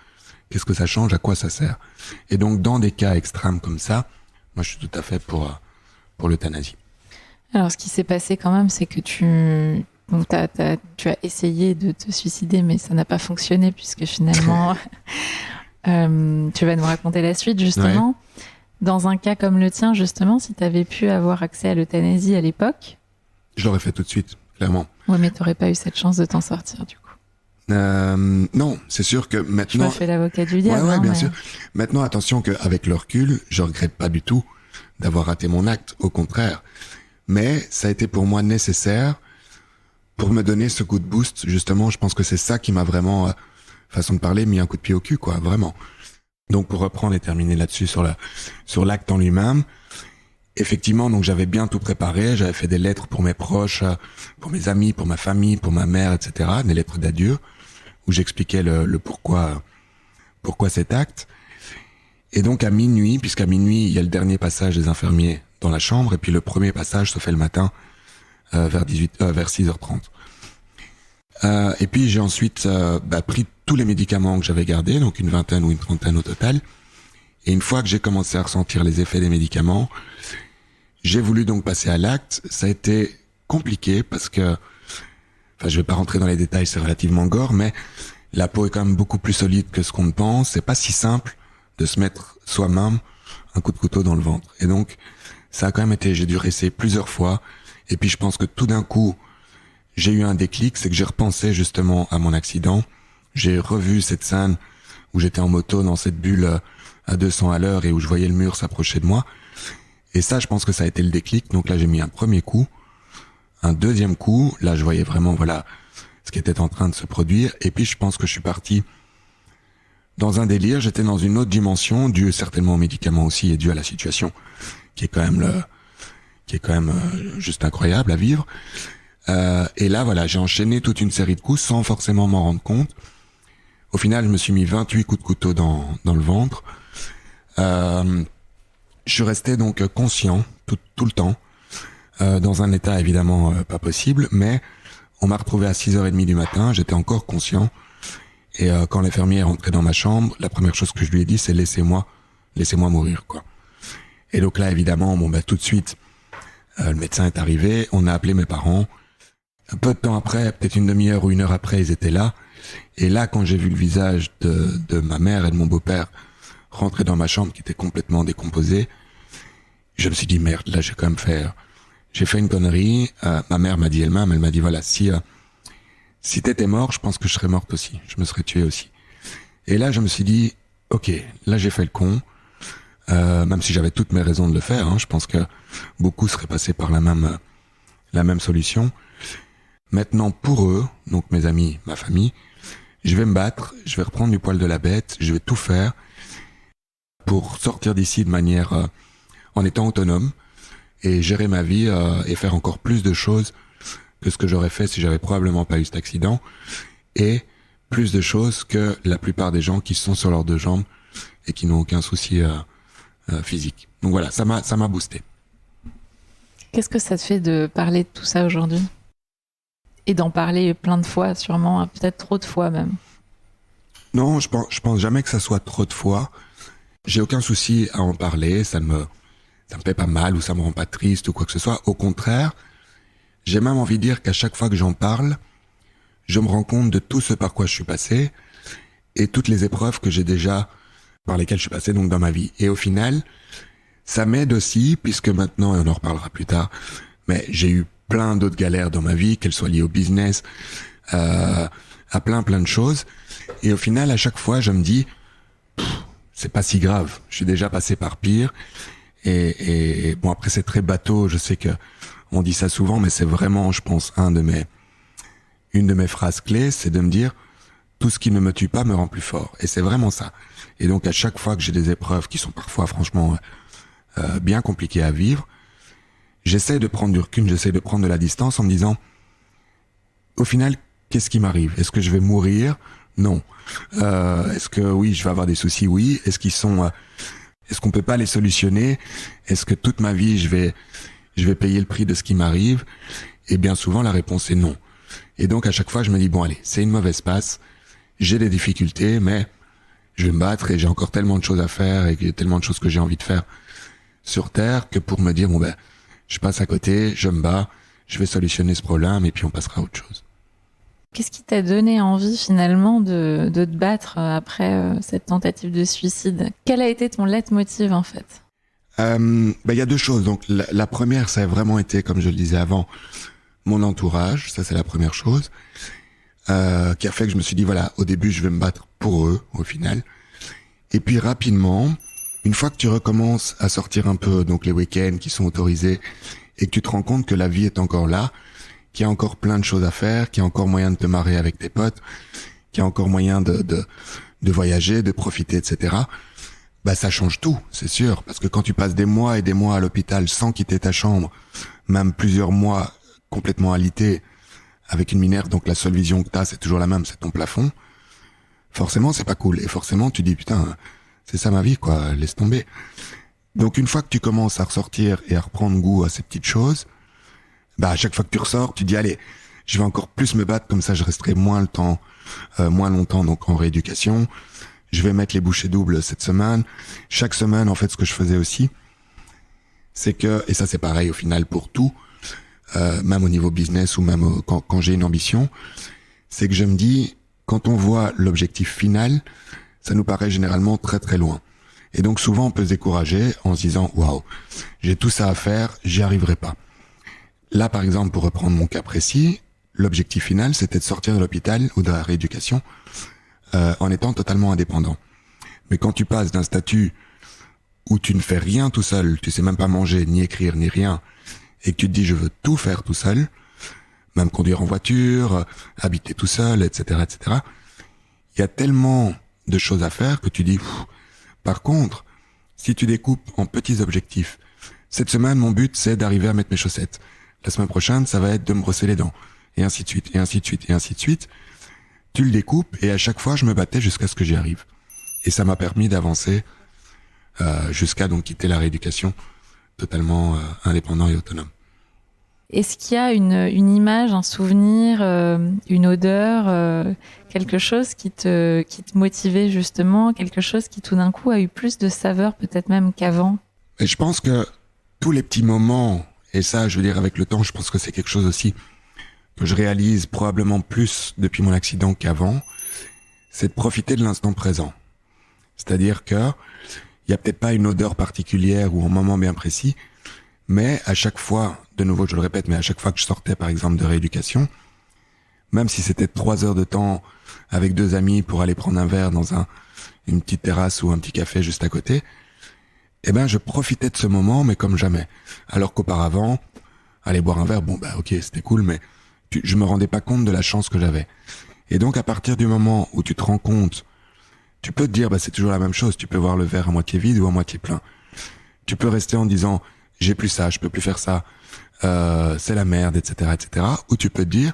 B: change ? À quoi ça sert ? Et donc dans des cas extrêmes comme ça, moi je suis tout à fait pour l'euthanasie.
A: Alors, ce qui s'est passé quand même, c'est que tu as essayé de te suicider, mais ça n'a pas fonctionné puisque finalement, tu vas nous raconter la suite, justement. Ouais. Dans un cas comme le tien, justement, si tu avais pu avoir accès à l'euthanasie à l'époque...
B: Je l'aurais fait tout de suite, clairement.
A: Ouais, mais tu n'aurais pas eu cette chance de t'en sortir, du coup.
B: Non, c'est sûr que maintenant...
A: Je me fais l'avocat du diable.
B: Ouais, bien sûr. Maintenant, attention qu'avec le recul, je regrette pas du tout d'avoir raté mon acte, au contraire. Mais ça a été pour moi nécessaire pour me donner ce coup de boost. Justement, je pense que c'est ça qui m'a vraiment, façon de parler, mis un coup de pied au cul, quoi, vraiment. Donc, pour reprendre et terminer là-dessus sur l'acte en lui-même, effectivement, donc j'avais bien tout préparé. J'avais fait des lettres pour mes proches, pour mes amis, pour ma famille, pour ma mère, etc. Des lettres d'adieu où j'expliquais le pourquoi cet acte. Et donc à minuit, puisqu'à minuit il y a le dernier passage des infirmiers dans la chambre, et puis le premier passage se fait le matin vers 6h30. Et puis j'ai ensuite pris tous les médicaments que j'avais gardés, donc une vingtaine ou une trentaine au total. Et une fois que j'ai commencé à ressentir les effets des médicaments, j'ai voulu donc passer à l'acte. Ça a été compliqué parce que, enfin je vais pas rentrer dans les détails, c'est relativement gore, mais la peau est quand même beaucoup plus solide que ce qu'on ne pense. C'est pas si simple de se mettre soi-même un coup de couteau dans le ventre. Et donc, ça a quand même été, j'ai dû réessayer plusieurs fois. Et puis je pense que tout d'un coup, j'ai eu un déclic, c'est que j'ai repensé justement à mon accident. J'ai revu cette scène où j'étais en moto dans cette bulle à 200 à l'heure et où je voyais le mur s'approcher de moi. Et ça, je pense que ça a été le déclic. Donc là, j'ai mis un premier coup, un deuxième coup. Là, je voyais vraiment, voilà, ce qui était en train de se produire. Et puis, je pense que je suis parti dans un délire. J'étais dans une autre dimension, dû certainement aux médicaments aussi et dû à la situation qui est quand même juste incroyable à vivre. Et là, voilà, j'ai enchaîné toute une série de coups sans forcément m'en rendre compte. Au final, je me suis mis 28 coups de couteau dans le ventre. Je suis resté donc conscient tout le temps, dans un état évidemment pas possible, mais on m'a retrouvé à 6h30 du matin, j'étais encore conscient. Et quand l'infirmière est rentrée dans ma chambre, la première chose que je lui ai dit, c'est laissez-moi mourir, quoi. Et donc là, évidemment, tout de suite, le médecin est arrivé, on a appelé mes parents. Un peu de temps après, peut-être une demi-heure ou une heure après, ils étaient là. Et là, quand j'ai vu le visage de ma mère et de mon beau-père rentrer dans ma chambre qui était complètement décomposé, je me suis dit merde, là j'ai fait une connerie. Ma mère m'a dit elle-même, elle m'a dit voilà, si t'étais mort, je pense que je serais morte aussi, je me serais tué aussi. Et là, je me suis dit ok, là j'ai fait le con. Même si j'avais toutes mes raisons de le faire, hein, je pense que beaucoup seraient passés par la même solution. Maintenant, pour eux, donc mes amis, ma famille, je vais me battre, je vais reprendre du poil de la bête, je vais tout faire pour sortir d'ici de manière en étant autonome et gérer ma vie et faire encore plus de choses que ce que j'aurais fait si j'avais probablement pas eu cet accident, et plus de choses que la plupart des gens qui sont sur leurs deux jambes et qui n'ont aucun souci physique. Donc voilà, ça m'a boosté.
A: Qu'est-ce que ça te fait de parler de tout ça aujourd'hui ? Et d'en parler plein de fois, sûrement, peut-être trop de fois même.
B: Non, je pense jamais que ça soit trop de fois. J'ai aucun souci à en parler, ça me fait pas mal ou ça me rend pas triste ou quoi que ce soit. Au contraire, j'ai même envie de dire qu'à chaque fois que j'en parle, je me rends compte de tout ce par quoi je suis passé et toutes les épreuves que j'ai déjà, par lesquelles je suis passé donc dans ma vie. Et au final, ça m'aide aussi, puisque maintenant, et on en reparlera plus tard, mais j'ai eu plein d'autres galères dans ma vie, qu'elles soient liées au business, à plein de choses. Et au final, à chaque fois, je me dis, c'est pas si grave. Je suis déjà passé par pire. Et bon, après, c'est très bateau. Je sais que on dit ça souvent, mais c'est vraiment, je pense, une de mes phrases clés, c'est de me dire, tout ce qui ne me tue pas me rend plus fort. Et c'est vraiment ça. Et donc, à chaque fois que j'ai des épreuves qui sont parfois, franchement, bien compliquées à vivre, j'essaie de prendre du recul, j'essaie de prendre de la distance en me disant, au final, qu'est-ce qui m'arrive ? Est-ce que je vais mourir ? Non. Est-ce que oui, je vais avoir des soucis ? Oui. Est-ce qu'on peut pas les solutionner ? Est-ce que toute ma vie, je vais payer le prix de ce qui m'arrive ? Et bien souvent, la réponse est non. Et donc, à chaque fois, je me dis, bon, allez, c'est une mauvaise passe, j'ai des difficultés, mais je vais me battre et j'ai encore tellement de choses à faire et tellement de choses que j'ai envie de faire sur Terre que pour me dire, bon, ben, je passe à côté, je me bats, je vais solutionner ce problème et puis on passera à autre chose.
A: Qu'est-ce qui t'a donné envie finalement de te battre après cette tentative de suicide ? Quel a été ton leitmotiv en fait ?
B: Y a deux choses. Donc la première, ça a vraiment été, comme je le disais avant, mon entourage. Ça, c'est la première chose qui a fait que je me suis dit, voilà, au début, je vais me battre pour eux, au final. Et puis rapidement, une fois que tu recommences à sortir un peu, donc les week-ends qui sont autorisés, et que tu te rends compte que la vie est encore là, qu'il y a encore plein de choses à faire, qu'il y a encore moyen de te marrer avec tes potes, qu'il y a encore moyen de voyager, de profiter, etc. Bah, ça change tout, c'est sûr. Parce que quand tu passes des mois et des mois à l'hôpital sans quitter ta chambre, même plusieurs mois complètement alité, avec une mineure, donc la seule vision que t'as, c'est toujours la même, c'est ton plafond. Forcément, c'est pas cool. Et forcément, tu dis, putain, c'est ça ma vie, quoi, laisse tomber. Donc, une fois que tu commences à ressortir et à reprendre goût à ces petites choses, bah, à chaque fois que tu ressors, tu dis, allez, je vais encore plus me battre, comme ça, je resterai moins longtemps, donc, en rééducation. Je vais mettre les bouchées doubles cette semaine. Chaque semaine, en fait, ce que je faisais aussi, c'est que, et ça, c'est pareil, au final, pour tout, même au niveau business ou même quand j'ai une ambition, c'est que je me dis, quand on voit l'objectif final, ça nous paraît généralement très très loin. Et donc souvent on peut se décourager en se disant, waouh, j'ai tout ça à faire, j'y arriverai pas. Là, par exemple, pour reprendre mon cas précis, l'objectif final, c'était de sortir de l'hôpital ou de la rééducation en étant totalement indépendant. Mais quand tu passes d'un statut où tu ne fais rien tout seul, tu sais même pas manger, ni écrire, ni rien, et que tu te dis je veux tout faire tout seul, même conduire en voiture, habiter tout seul, etc., etc., il y a tellement de choses à faire que tu dis, par contre, si tu découpes en petits objectifs, cette semaine, mon but, c'est d'arriver à mettre mes chaussettes. La semaine prochaine, ça va être de me brosser les dents. Et ainsi de suite, et ainsi de suite, et ainsi de suite. Tu le découpes, et à chaque fois, je me battais jusqu'à ce que j'y arrive. Et ça m'a permis d'avancer jusqu'à donc quitter la rééducation totalement indépendant et autonome.
A: Est-ce qu'il y a une image, un souvenir, une odeur, quelque chose qui te motivait justement, quelque chose qui tout d'un coup a eu plus de saveur peut-être même qu'avant ?
B: Et je pense que tous les petits moments, et ça, je veux dire, avec le temps, je pense que c'est quelque chose aussi que je réalise probablement plus depuis mon accident qu'avant, c'est de profiter de l'instant présent. C'est-à-dire que il y a peut-être pas une odeur particulière ou un moment bien précis, mais à chaque fois, de nouveau je le répète, mais à chaque fois que je sortais par exemple de rééducation, même si c'était 3 heures de temps avec 2 amis pour aller prendre un verre dans une petite terrasse ou un petit café juste à côté, eh ben je profitais de ce moment mais comme jamais. Alors qu'auparavant, aller boire un verre, bon bah ok c'était cool, mais je me rendais pas compte de la chance que j'avais. Et donc, à partir du moment où tu te rends compte, tu peux te dire, c'est toujours la même chose. Tu peux voir le verre à moitié vide ou à moitié plein. Tu peux rester en disant, j'ai plus ça, je peux plus faire ça, c'est la merde, etc., etc. Ou tu peux te dire,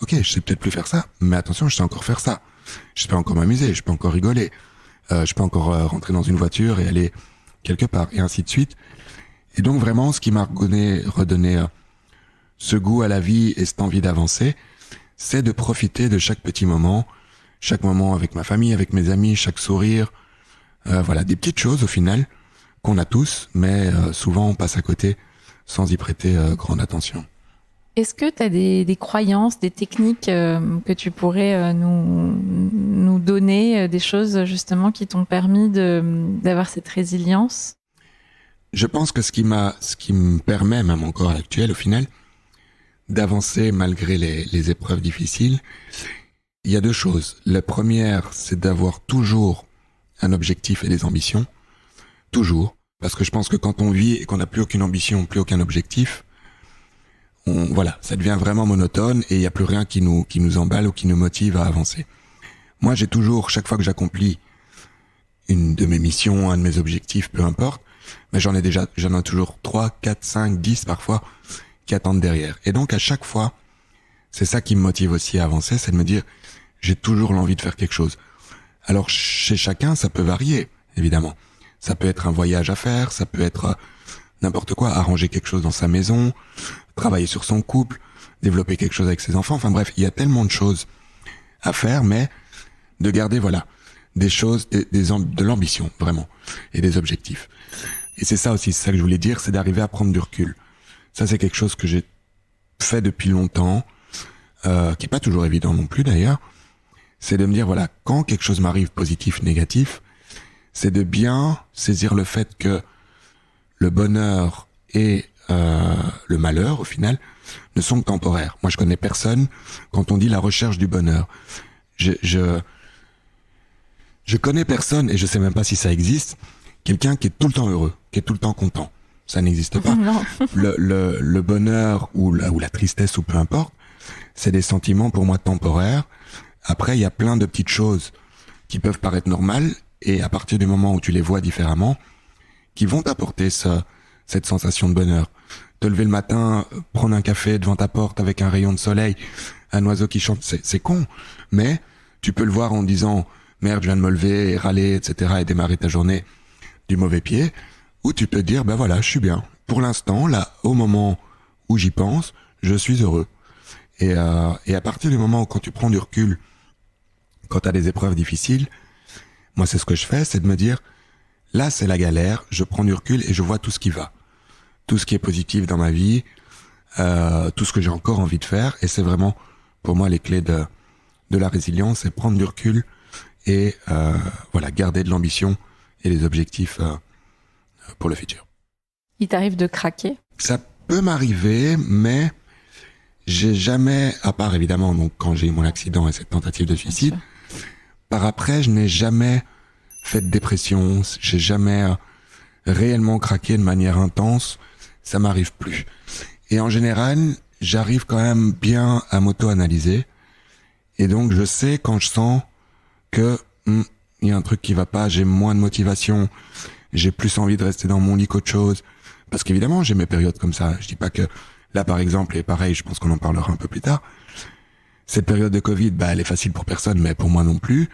B: ok, je sais peut-être plus faire ça, mais attention, je sais encore faire ça. Je peux encore m'amuser, je peux encore rigoler, je peux encore rentrer dans une voiture et aller quelque part, et ainsi de suite. Et donc vraiment, ce qui m'a redonné ce goût à la vie et cette envie d'avancer, c'est de profiter de chaque moment avec ma famille, avec mes amis, chaque sourire, voilà, des petites choses au final qu'on a tous, mais souvent on passe à côté sans y prêter grande attention.
A: Est-ce que tu as des croyances, des techniques que tu pourrais nous donner, des choses justement qui t'ont permis d'avoir cette résilience?
B: Je pense que ce qui me permet, même encore à l'actuel au final, d'avancer malgré les épreuves difficiles, il y a deux choses. La première, c'est d'avoir toujours un objectif et des ambitions. Toujours. Parce que je pense que quand on vit et qu'on n'a plus aucune ambition, plus aucun objectif, voilà, ça devient vraiment monotone et il n'y a plus rien qui nous emballe ou qui nous motive à avancer. Moi, j'ai toujours, chaque fois que j'accomplis une de mes missions, un de mes objectifs, peu importe, mais j'en ai toujours 3, 4, 5, 10 parfois qui attendent derrière. Et donc, à chaque fois, c'est ça qui me motive aussi à avancer, c'est de me dire, j'ai toujours l'envie de faire quelque chose. Alors, chez chacun, ça peut varier, évidemment. Ça peut être un voyage à faire, ça peut être n'importe quoi, arranger quelque chose dans sa maison, travailler sur son couple, développer quelque chose avec ses enfants. Enfin bref, il y a tellement de choses à faire, mais de garder, voilà, des choses, de l'ambition, vraiment, et des objectifs. Et c'est ça aussi, c'est ça que je voulais dire, c'est d'arriver à prendre du recul. Ça, c'est quelque chose que j'ai fait depuis longtemps, qui est pas toujours évident non plus d'ailleurs. C'est de me dire, voilà, quand quelque chose m'arrive, positif, négatif, c'est de bien saisir le fait que le bonheur et le malheur, au final, ne sont que temporaires. Moi, je connais personne, quand on dit la recherche du bonheur. Je connais personne, et je sais même pas si ça existe, quelqu'un qui est tout le temps heureux, qui est tout le temps content. Ça n'existe pas.
A: Non.
B: Le bonheur ou la tristesse ou peu importe, c'est des sentiments pour moi temporaires. Après, il y a plein de petites choses qui peuvent paraître normales, et à partir du moment où tu les vois différemment, qui vont t'apporter cette sensation de bonheur. Te lever le matin, prendre un café devant ta porte avec un rayon de soleil, un oiseau qui chante, c'est con, mais tu peux le voir en disant « Merde, je viens de me lever et râler, etc. » et démarrer ta journée du mauvais pied, ou tu peux te dire « voilà, je suis bien. Pour l'instant, là, au moment où j'y pense, je suis heureux. » Et à partir du moment où quand tu prends du recul, quand tu as des épreuves difficiles, moi c'est ce que je fais, c'est de me dire là c'est la galère, je prends du recul et je vois tout ce qui va, tout ce qui est positif dans ma vie, tout ce que j'ai encore envie de faire, et c'est vraiment pour moi les clés de la résilience, c'est prendre du recul et voilà, garder de l'ambition et des objectifs pour le futur.
A: Il t'arrive de craquer?
B: Ça peut m'arriver, mais j'ai jamais, à part évidemment donc quand j'ai eu mon accident et cette tentative de suicide, par après je n'ai jamais fait de dépression, j'ai jamais réellement craqué de manière intense, ça m'arrive plus. Et en général, j'arrive quand même bien à m'auto-analyser, et donc je sais quand je sens que il y a un truc qui va pas, j'ai moins de motivation, j'ai plus envie de rester dans mon lit qu'autre chose, parce qu'évidemment j'ai mes périodes comme ça. Je dis pas que là par exemple, et pareil, je pense qu'on en parlera un peu plus tard, cette période de Covid, elle est facile pour personne, mais pour moi non plus.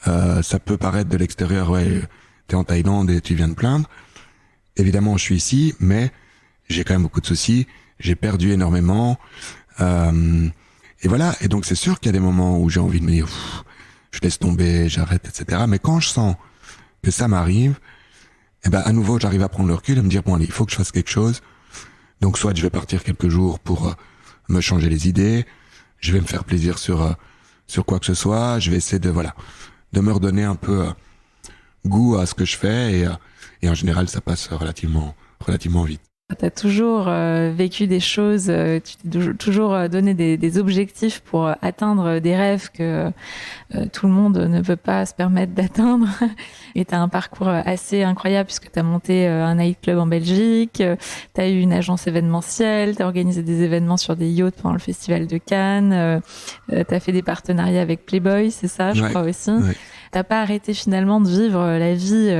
B: Ça peut paraître de l'extérieur, ouais, t'es en Thaïlande et tu viens de plaindre. Évidemment, je suis ici, mais j'ai quand même beaucoup de soucis. J'ai perdu énormément. Et voilà. Et donc, c'est sûr qu'il y a des moments où j'ai envie de me dire, je laisse tomber, j'arrête, etc. Mais quand je sens que ça m'arrive, à nouveau, j'arrive à prendre le recul et me dire, bon, allez, il faut que je fasse quelque chose. Donc, soit je vais partir quelques jours pour me changer les idées. Je vais me faire plaisir sur quoi que ce soit. Je vais essayer de me redonner un peu goût à ce que je fais, et en général ça passe relativement vite.
A: T'as toujours vécu des choses, tu t'es toujours donné des objectifs pour atteindre des rêves que tout le monde ne peut pas se permettre d'atteindre. Et t'as un parcours assez incroyable puisque t'as monté un nightclub en Belgique, t'as eu une agence événementielle, t'as organisé des événements sur des yachts pendant le festival de Cannes, t'as fait des partenariats avec Playboy, c'est ça, je crois aussi.
B: Ouais.
A: T'as pas arrêté finalement de vivre la vie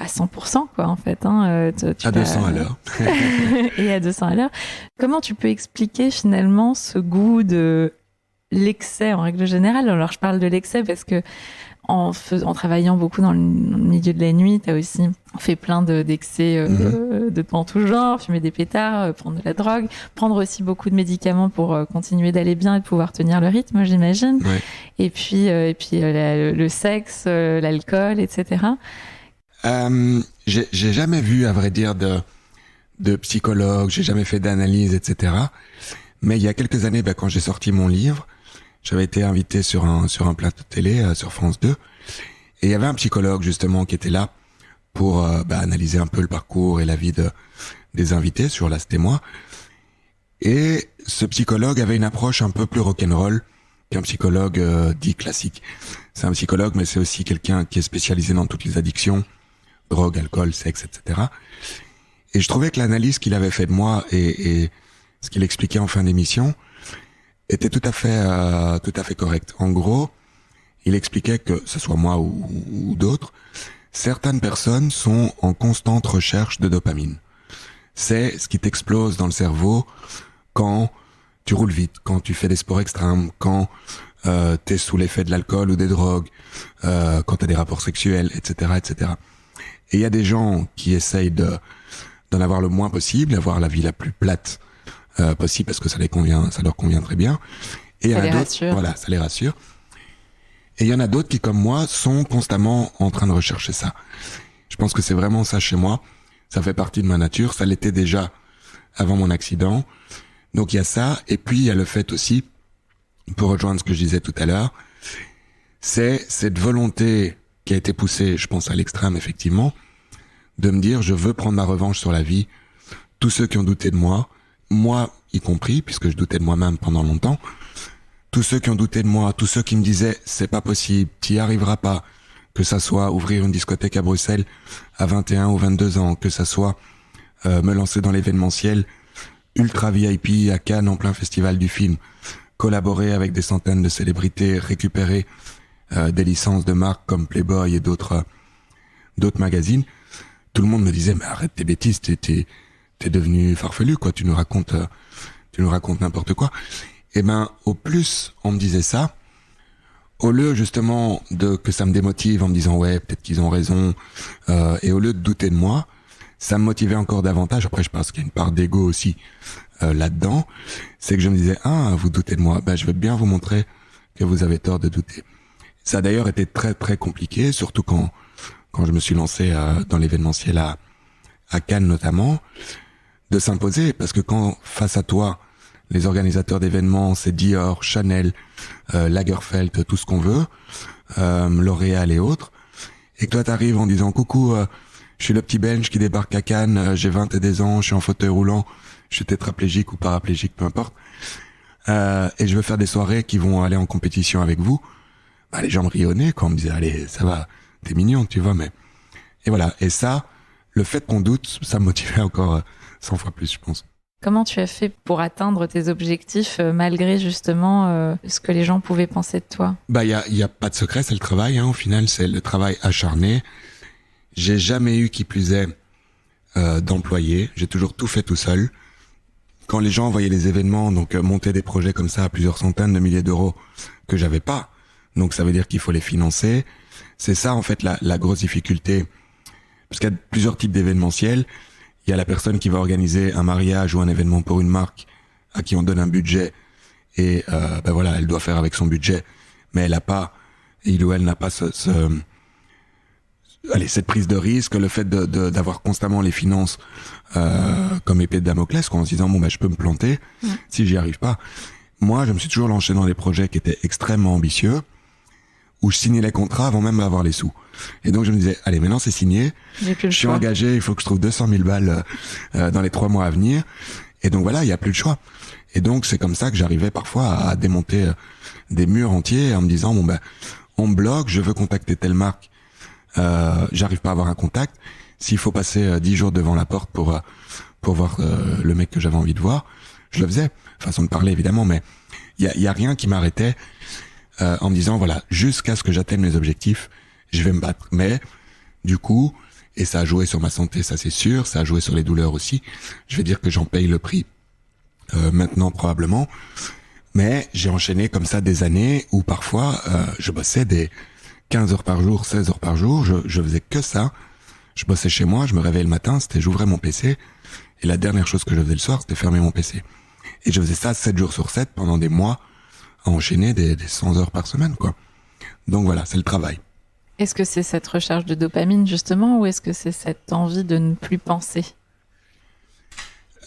A: à 100%, quoi, en fait. Hein.
B: À 200 à l'heure.
A: Et à 200 à l'heure. Comment tu peux expliquer finalement ce goût de l'excès en règle générale? Alors, je parle de l'excès parce que en travaillant beaucoup dans le milieu de la nuit, t'as aussi fait plein d'excès de en tout genre, fumer des pétards, prendre de la drogue, prendre aussi beaucoup de médicaments pour continuer d'aller bien et de pouvoir tenir le rythme, j'imagine.
B: Ouais.
A: Et puis le sexe, l'alcool, etc.
B: J'ai jamais vu, à vrai dire, de psychologue, j'ai jamais fait d'analyse, etc. Mais il y a quelques années, quand j'ai sorti mon livre, j'avais été invité sur un plateau de télé sur France 2, et il y avait un psychologue justement qui était là pour analyser un peu le parcours et la vie des invités. Sur là, c'était moi. Et ce psychologue avait une approche un peu plus rock'n'roll qu'un psychologue dit classique. C'est un psychologue, mais c'est aussi quelqu'un qui est spécialisé dans toutes les addictions, drogue, alcool, sexe, etc. Et je trouvais que l'analyse qu'il avait fait de moi et ce qu'il expliquait en fin d'émission était tout à fait correct. En gros, il expliquait que, ce soit moi ou d'autres, certaines personnes sont en constante recherche de dopamine. C'est ce qui t'explose dans le cerveau quand tu roules vite, quand tu fais des sports extrêmes, quand t'es sous l'effet de l'alcool ou des drogues, quand t'as des rapports sexuels, etc., etc. Et il y a des gens qui essayent d'en avoir le moins possible, avoir la vie la plus plate possible parce que ça leur convient très bien. Et
A: ça les rassure.
B: Voilà, ça les rassure. Et il y en a d'autres qui, comme moi, sont constamment en train de rechercher ça. Je pense que c'est vraiment ça chez moi. Ça fait partie de ma nature. Ça l'était déjà avant mon accident. Donc il y a ça. Et puis il y a le fait aussi, pour rejoindre ce que je disais tout à l'heure, c'est cette volonté qui a été poussée, je pense à l'extrême effectivement, de me dire je veux prendre ma revanche sur la vie. Tous ceux qui ont douté de moi y compris, puisque je doutais de moi-même pendant longtemps, tous ceux qui ont douté de moi, tous ceux qui me disaient c'est pas possible, t'y arriveras pas, que ça soit ouvrir une discothèque à Bruxelles à 21 ou 22 ans, que ça soit me lancer dans l'événementiel ultra VIP à Cannes en plein festival du film, collaborer avec des centaines de célébrités, récupérer des licences de marques comme Playboy et d'autres magazines. Tout le monde me disait mais arrête tes bêtises, t'es devenu farfelu, quoi, tu nous racontes n'importe quoi. Et au plus on me disait ça, au lieu justement que ça me démotive en me disant ouais peut-être qu'ils ont raison, et au lieu de douter de moi, ça me motivait encore davantage. Après je pense qu'il y a une part d'ego aussi là-dedans, c'est que je me disais vous doutez de moi, je vais bien vous montrer que vous avez tort de douter. Ça a d'ailleurs été très très compliqué, surtout quand je me suis lancé dans l'événementiel à Cannes notamment, de s'imposer, parce que quand face à toi les organisateurs d'événements, c'est Dior, Chanel, Lagerfeld, tout ce qu'on veut, L'Oréal et autres, et que toi t'arrives en disant coucou, je suis le petit Belge qui débarque à Cannes, j'ai 22 ans, je suis en fauteuil roulant, je suis tétraplégique ou paraplégique, peu importe, et je veux faire des soirées qui vont aller en compétition avec vous, les gens me riaient au nez quand on me disait allez ça va, t'es mignon, tu vois, mais et voilà. Et ça, le fait qu'on doute, ça me motivait encore 100 fois plus, je pense.
A: Comment tu as fait pour atteindre tes objectifs malgré justement ce que les gens pouvaient penser de toi?
B: Il y a pas de secret, c'est le travail, au final, c'est le travail acharné. J'ai jamais eu, qui plus est, d'employé. J'ai toujours tout fait tout seul. Quand les gens voyaient les événements, donc monter des projets comme ça à plusieurs centaines de milliers d'euros que j'avais pas, donc ça veut dire qu'il faut les financer. C'est ça en fait la grosse difficulté, parce qu'il y a plusieurs types d'événementiels. Il y a la personne qui va organiser un mariage ou un événement pour une marque à qui on donne un budget et voilà, elle doit faire avec son budget, mais il ou elle n'a pas cette prise de risque, le fait d'avoir constamment les finances comme épée de Damoclès, en se disant je peux me planter si j'y arrive pas. Moi, je me suis toujours lancé dans des projets qui étaient extrêmement ambitieux, où je signais les contrats avant même d'avoir les sous. Et donc je me disais, allez, maintenant c'est signé,
A: J'ai plus le
B: je suis
A: choix.
B: engagé, il faut que je trouve 200 000 balles dans les 3 mois à venir. Et donc voilà, il y a plus le choix. Et donc c'est comme ça que j'arrivais parfois à démonter des murs entiers en me disant, bon ben, on me bloque, je veux contacter telle marque, j'arrive pas à avoir un contact. S'il faut passer 10 jours devant la porte pour voir le mec que j'avais envie de voir, je le faisais. Façon de parler évidemment, mais il y a rien qui m'arrêtait en me disant voilà, jusqu'à ce que j'atteigne mes objectifs, je vais me battre. Mais du coup, et ça a joué sur ma santé, ça c'est sûr, ça a joué sur les douleurs aussi. Je vais dire que j'en paye le prix maintenant probablement. Mais j'ai enchaîné comme ça des années où parfois je bossais des 15 heures par jour, 16 heures par jour, je faisais que ça. Je bossais chez moi, je me réveillais le matin, j'ouvrais mon PC, et la dernière chose que je faisais le soir, c'était fermer mon PC. Et je faisais ça 7 jours sur 7 pendant des mois, à enchaîner des 100 heures par semaine, quoi. Donc voilà, c'est le travail.
A: Est-ce que c'est cette recherche de dopamine, justement, ou est-ce que c'est cette envie de ne plus penser?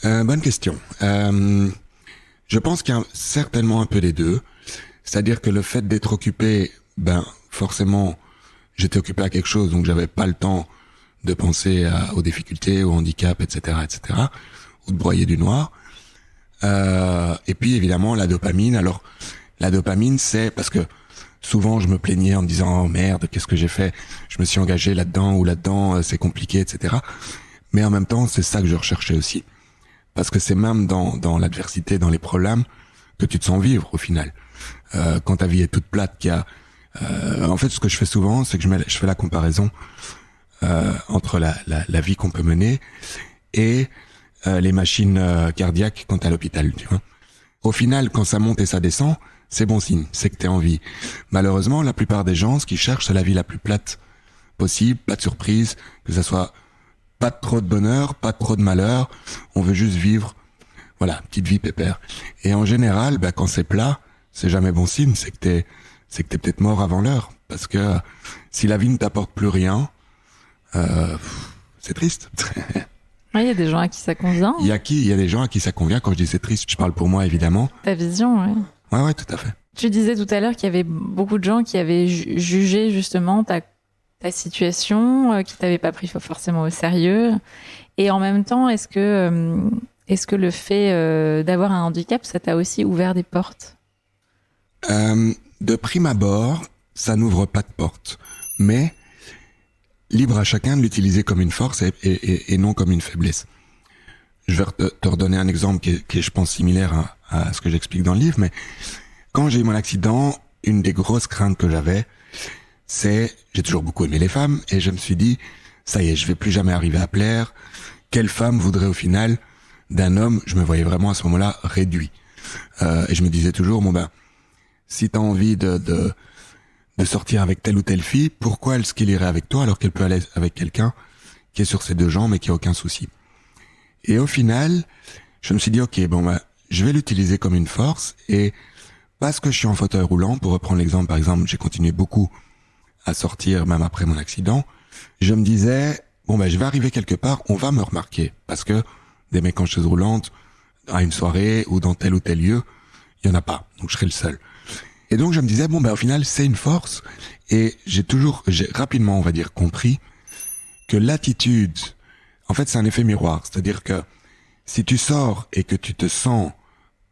B: Bonne question. Je pense qu'il y a certainement un peu des deux. C'est-à-dire que le fait d'être occupé, ben forcément, j'étais occupé à quelque chose, donc j'avais pas le temps de penser aux difficultés, aux handicaps, etc., ou de broyer du noir. Et puis évidemment la dopamine. Alors la dopamine, c'est parce que souvent je me plaignais en me disant oh merde, qu'est-ce que j'ai fait, je me suis engagé là-dedans ou là-dedans, c'est compliqué, etc. Mais en même temps, c'est ça que je recherchais aussi, parce que c'est même dans l'adversité, dans les problèmes, que tu te sens vivre au final. Quand ta vie est toute plate, en fait, ce que je fais souvent, c'est que je fais la comparaison entre la vie qu'on peut mener et les machines cardiaques quand t'es à l'hôpital, tu vois. Au final, quand ça monte et ça descend, c'est bon signe, c'est que t'es en vie. Malheureusement, la plupart des gens, ce qu'ils cherchent, c'est la vie la plus plate possible, pas de surprise, que ça soit pas trop de bonheur, pas trop de malheur, on veut juste vivre, voilà, petite vie pépère. Et en général, bah, quand c'est plat, c'est jamais bon signe, c'est que t'es peut-être mort avant l'heure, parce que si la vie ne t'apporte plus rien, c'est triste.
A: Il y a des gens à qui ça convient.
B: Il y a des gens à qui ça convient. Quand je dis c'est triste, je parle pour moi évidemment.
A: Ta vision, oui.
B: Ouais, tout à fait.
A: Tu disais tout à l'heure qu'il y avait beaucoup de gens qui avaient jugé justement ta situation, qui t'avaient pas pris forcément au sérieux. Et en même temps, est-ce que le fait d'avoir un handicap, ça t'a aussi ouvert des portes?
B: De prime abord, ça n'ouvre pas de porte. Mais libre à chacun de l'utiliser comme une force et non comme une faiblesse. Je vais te redonner un exemple qui est, je pense, similaire à ce que j'explique dans le livre, mais quand j'ai eu mon accident, une des grosses craintes que j'avais, c'est, j'ai toujours beaucoup aimé les femmes, et je me suis dit, ça y est, je vais plus jamais arriver à plaire. Quelle femme voudrait au final d'un homme? Je me voyais vraiment à ce moment-là réduit. Et je me disais toujours, bon ben, si t'as envie de sortir avec telle ou telle fille, pourquoi est-ce qu'il irait avec toi alors qu'elle peut aller avec quelqu'un qui est sur ses deux jambes et qui a aucun souci? Et au final, je me suis dit, ok, bon, bah, je vais l'utiliser comme une force, et parce que je suis en fauteuil roulant, pour reprendre l'exemple, par exemple, j'ai continué beaucoup à sortir même après mon accident, je me disais, bon, bah, je vais arriver quelque part, on va me remarquer, parce que des mecs en chaise roulante, à une soirée ou dans tel ou tel lieu, il y en a pas, donc je serai le seul. Et donc je me disais, bon ben au final c'est une force, et j'ai rapidement, on va dire, compris que l'attitude, en fait c'est un effet miroir, c'est-à-dire que si tu sors et que tu te sens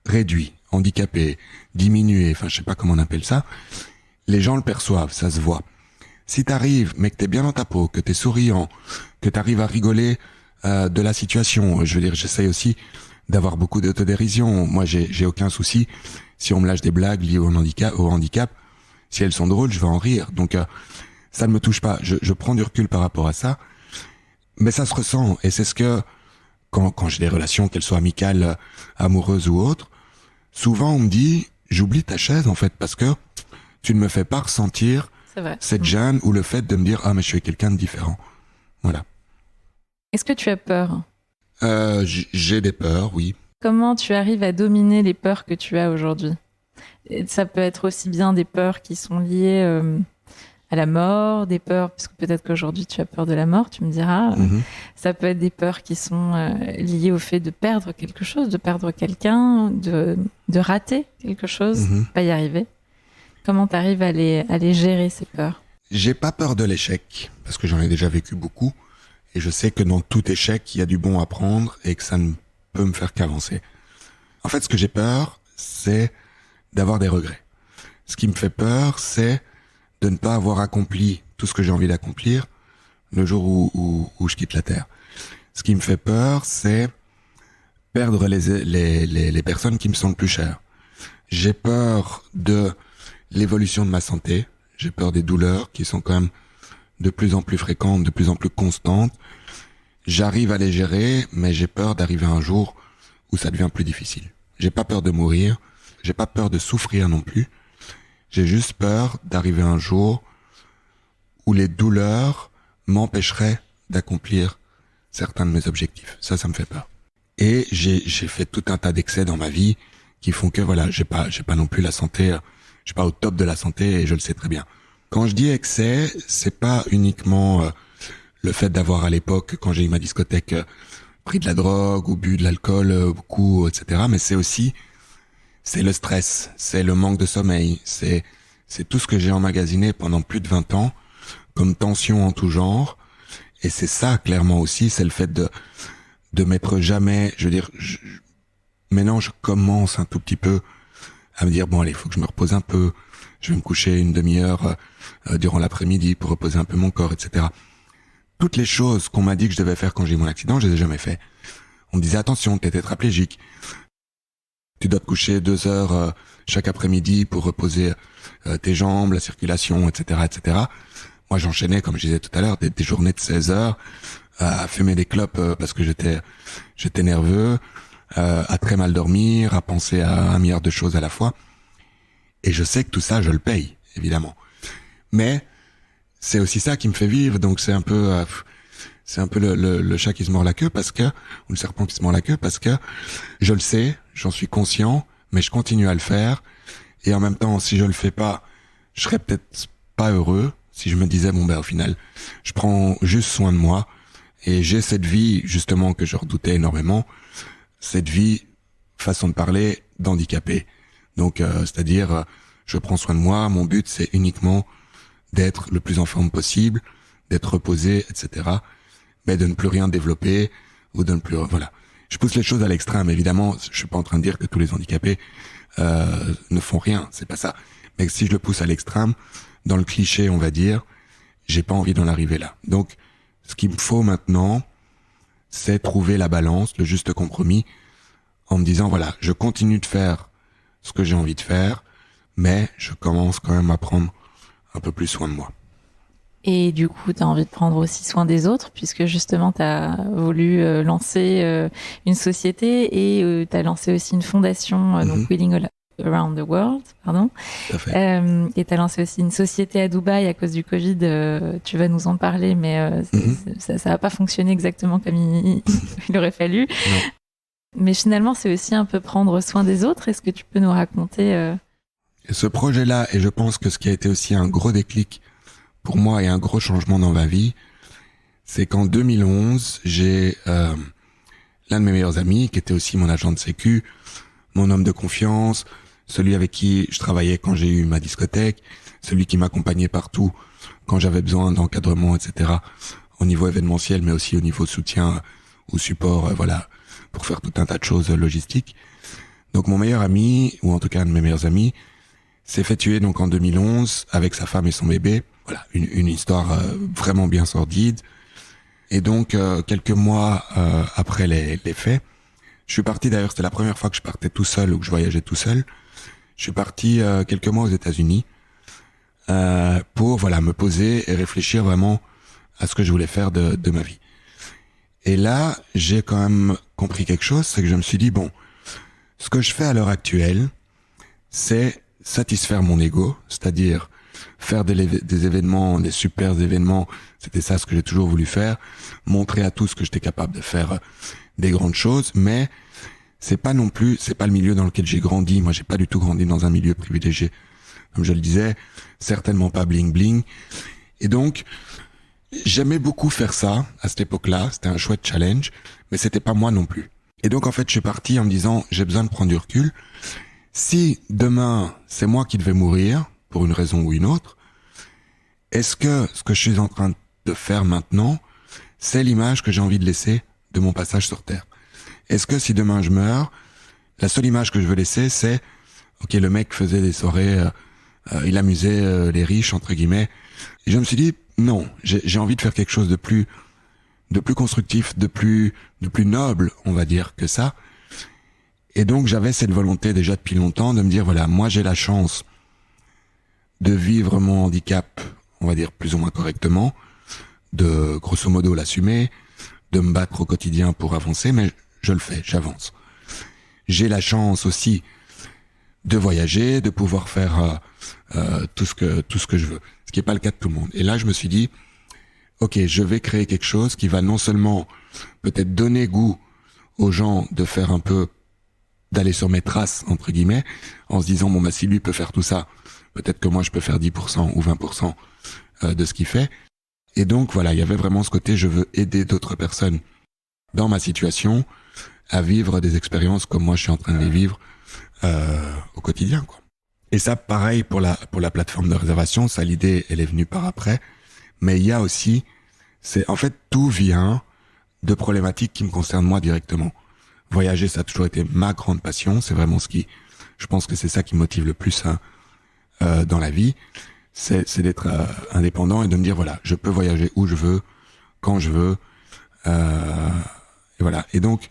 B: réduit, handicapé, diminué, enfin je sais pas comment on appelle ça, les gens le perçoivent, ça se voit. Si t'arrives, mais que t'es bien dans ta peau, que t'es souriant, que t'arrives à rigoler de la situation, je veux dire, j'essaye aussi d'avoir beaucoup d'autodérision, moi j'ai aucun souci. Si on me lâche des blagues liées au handicap, si elles sont drôles, je vais en rire. Donc ça ne me touche pas. Je prends du recul par rapport à ça, mais ça se ressent. Et c'est ce que quand j'ai des relations, qu'elles soient amicales, amoureuses ou autres, souvent on me dit j'oublie ta chaise en fait parce que tu ne me fais pas ressentir cette gêne ou le fait de me dire ah mais je suis quelqu'un de différent. Voilà.
A: Est-ce que tu as peur?
B: J'ai des peurs, oui.
A: Comment tu arrives à dominer les peurs que tu as aujourd'hui? Ça peut être aussi bien des peurs qui sont liées à la mort, des peurs, parce que peut-être qu'aujourd'hui tu as peur de la mort, tu me diras. Ça peut être des peurs qui sont liées au fait de perdre quelque chose, de perdre quelqu'un, de rater quelque chose, pas y arriver. Comment tu arrives à les gérer, ces peurs?
B: J'ai pas peur de l'échec, parce que j'en ai déjà vécu beaucoup, et je sais que dans tout échec, il y a du bon à prendre, et que ça ne peut me faire qu'avancer. En fait, ce que j'ai peur, c'est d'avoir des regrets. Ce qui me fait peur, c'est de ne pas avoir accompli tout ce que j'ai envie d'accomplir le jour où je quitte la Terre. Ce qui me fait peur, c'est perdre les personnes qui me sont le plus chères. J'ai peur de l'évolution de ma santé. J'ai peur des douleurs qui sont quand même de plus en plus fréquentes, de plus en plus constantes. J'arrive à les gérer, mais j'ai peur d'arriver à un jour où ça devient plus difficile. J'ai pas peur de mourir. J'ai pas peur de souffrir non plus. J'ai juste peur d'arriver à un jour où les douleurs m'empêcheraient d'accomplir certains de mes objectifs. Ça me fait peur. Et j'ai fait tout un tas d'excès dans ma vie qui font que voilà, j'ai pas non plus la santé, je suis pas au top de la santé et je le sais très bien. Quand je dis excès, c'est pas uniquement le fait d'avoir à l'époque, quand j'ai eu ma discothèque, pris de la drogue ou bu de l'alcool beaucoup, etc. Mais c'est le stress, c'est le manque de sommeil, c'est tout ce que j'ai emmagasiné pendant plus de 20 ans comme tension en tout genre. Et c'est ça, clairement aussi, c'est le fait de m'être jamais, je veux dire, maintenant je commence un tout petit peu à me dire, bon allez, il faut que je me repose un peu, je vais me coucher une demi-heure durant l'après-midi pour reposer un peu mon corps, etc. Toutes les choses qu'on m'a dit que je devais faire quand j'ai eu mon accident, je les ai jamais fait. On me disait, attention, t'es tétraplégique, tu dois te coucher 2 heures chaque après-midi pour reposer tes jambes, la circulation, etc., etc. Moi, j'enchaînais, comme je disais tout à l'heure, des journées de 16 heures à fumer des clopes parce que j'étais nerveux, à très mal dormir, à penser à 1 milliard de choses à la fois. Et je sais que tout ça, je le paye, évidemment. Mais c'est aussi ça qui me fait vivre, donc c'est un peu le chat qui se mord la queue ou le serpent qui se mord la queue parce que je le sais, j'en suis conscient, mais je continue à le faire. Et en même temps, si je le fais pas, je serais peut-être pas heureux si je me disais, bon au final, je prends juste soin de moi et j'ai cette vie, justement, que je redoutais énormément, cette vie, façon de parler, d'handicapé. Donc, c'est-à-dire, je prends soin de moi, mon but, c'est uniquement d'être le plus en forme possible, d'être reposé, etc., mais de ne plus rien développer, ou de ne plus, voilà. Je pousse les choses à l'extrême, évidemment, je suis pas en train de dire que tous les handicapés, ne font rien, c'est pas ça. Mais si je le pousse à l'extrême, dans le cliché, on va dire, j'ai pas envie d'en arriver là. Donc, ce qu'il me faut maintenant, c'est trouver la balance, le juste compromis, en me disant, voilà, je continue de faire ce que j'ai envie de faire, mais je commence quand même à prendre un peu plus soin de moi.
A: Et du coup, tu as envie de prendre aussi soin des autres, puisque justement, tu as voulu lancer une société et tu as lancé aussi une fondation, donc Wheeling Around the World, pardon.
B: Tout à fait.
A: Et tu as lancé aussi une société à Dubaï à cause du Covid. Tu vas nous en parler, mais ça n'a pas fonctionné exactement comme il aurait fallu.
B: Non.
A: Mais finalement, c'est aussi un peu prendre soin des autres. Est-ce que tu peux nous raconter
B: Ce projet-là, et je pense que ce qui a été aussi un gros déclic pour moi et un gros changement dans ma vie, c'est qu'en 2011, j'ai l'un de mes meilleurs amis, qui était aussi mon agent de sécu, mon homme de confiance, celui avec qui je travaillais quand j'ai eu ma discothèque, celui qui m'accompagnait partout quand j'avais besoin d'encadrement, etc., au niveau événementiel, mais aussi au niveau soutien ou support, voilà, pour faire tout un tas de choses logistiques. Donc mon meilleur ami, ou en tout cas un de mes meilleurs amis, s'est fait tuer donc en 2011 avec sa femme et son bébé. Voilà, une histoire vraiment bien sordide. Et donc, quelques mois après les faits, je suis parti, d'ailleurs, c'était la première fois que je partais tout seul ou que je voyageais tout seul. Je suis parti quelques mois aux États-Unis pour voilà me poser et réfléchir vraiment à ce que je voulais faire de ma vie. Et là, j'ai quand même compris quelque chose, c'est que je me suis dit, bon, ce que je fais à l'heure actuelle, c'est satisfaire mon ego, c'est-à-dire faire des événements, des super événements, c'était ça ce que j'ai toujours voulu faire, montrer à tous que j'étais capable de faire des grandes choses, mais c'est pas le milieu dans lequel j'ai grandi. Moi, j'ai pas du tout grandi dans un milieu privilégié. Comme je le disais, certainement pas bling bling. Et donc, j'aimais beaucoup faire ça à cette époque-là, c'était un chouette challenge, mais c'était pas moi non plus. Et donc, en fait, je suis parti en me disant, j'ai besoin de prendre du recul. Si demain, c'est moi qui devais mourir, pour une raison ou une autre, est-ce que ce que je suis en train de faire maintenant, c'est l'image que j'ai envie de laisser de mon passage sur Terre? Est-ce que si demain je meurs, la seule image que je veux laisser, c'est ok, le mec faisait des soirées, il amusait les riches entre guillemets. Et je me suis dit non, j'ai envie de faire quelque chose de plus constructif, de plus noble, on va dire, que ça. Et donc j'avais cette volonté déjà depuis longtemps de me dire voilà, moi j'ai la chance de vivre mon handicap, on va dire plus ou moins correctement, de grosso modo l'assumer, de me battre au quotidien pour avancer, mais je le fais, j'avance. J'ai la chance aussi de voyager, de pouvoir faire tout ce que je veux, ce qui est pas le cas de tout le monde. Et là, je me suis dit, ok, je vais créer quelque chose qui va non seulement peut-être donner goût aux gens de faire un peu, d'aller sur mes traces entre guillemets, en se disant bon bah si lui peut faire tout ça, peut-être que moi je peux faire 10% ou 20% de ce qu'il fait. Et donc voilà, il y avait vraiment ce côté, je veux aider d'autres personnes dans ma situation à vivre des expériences comme moi je suis en train de les vivre au quotidien, quoi. Et ça, pareil pour la plateforme de réservation, ça l'idée elle est venue par après, mais il y a aussi, c'est en fait tout vient de problématiques qui me concernent moi directement. Voyager, ça a toujours été ma grande passion, c'est vraiment je pense que c'est ça qui me motive le plus dans la vie, c'est d'être indépendant et de me dire voilà, je peux voyager où je veux, quand je veux, et voilà. Et donc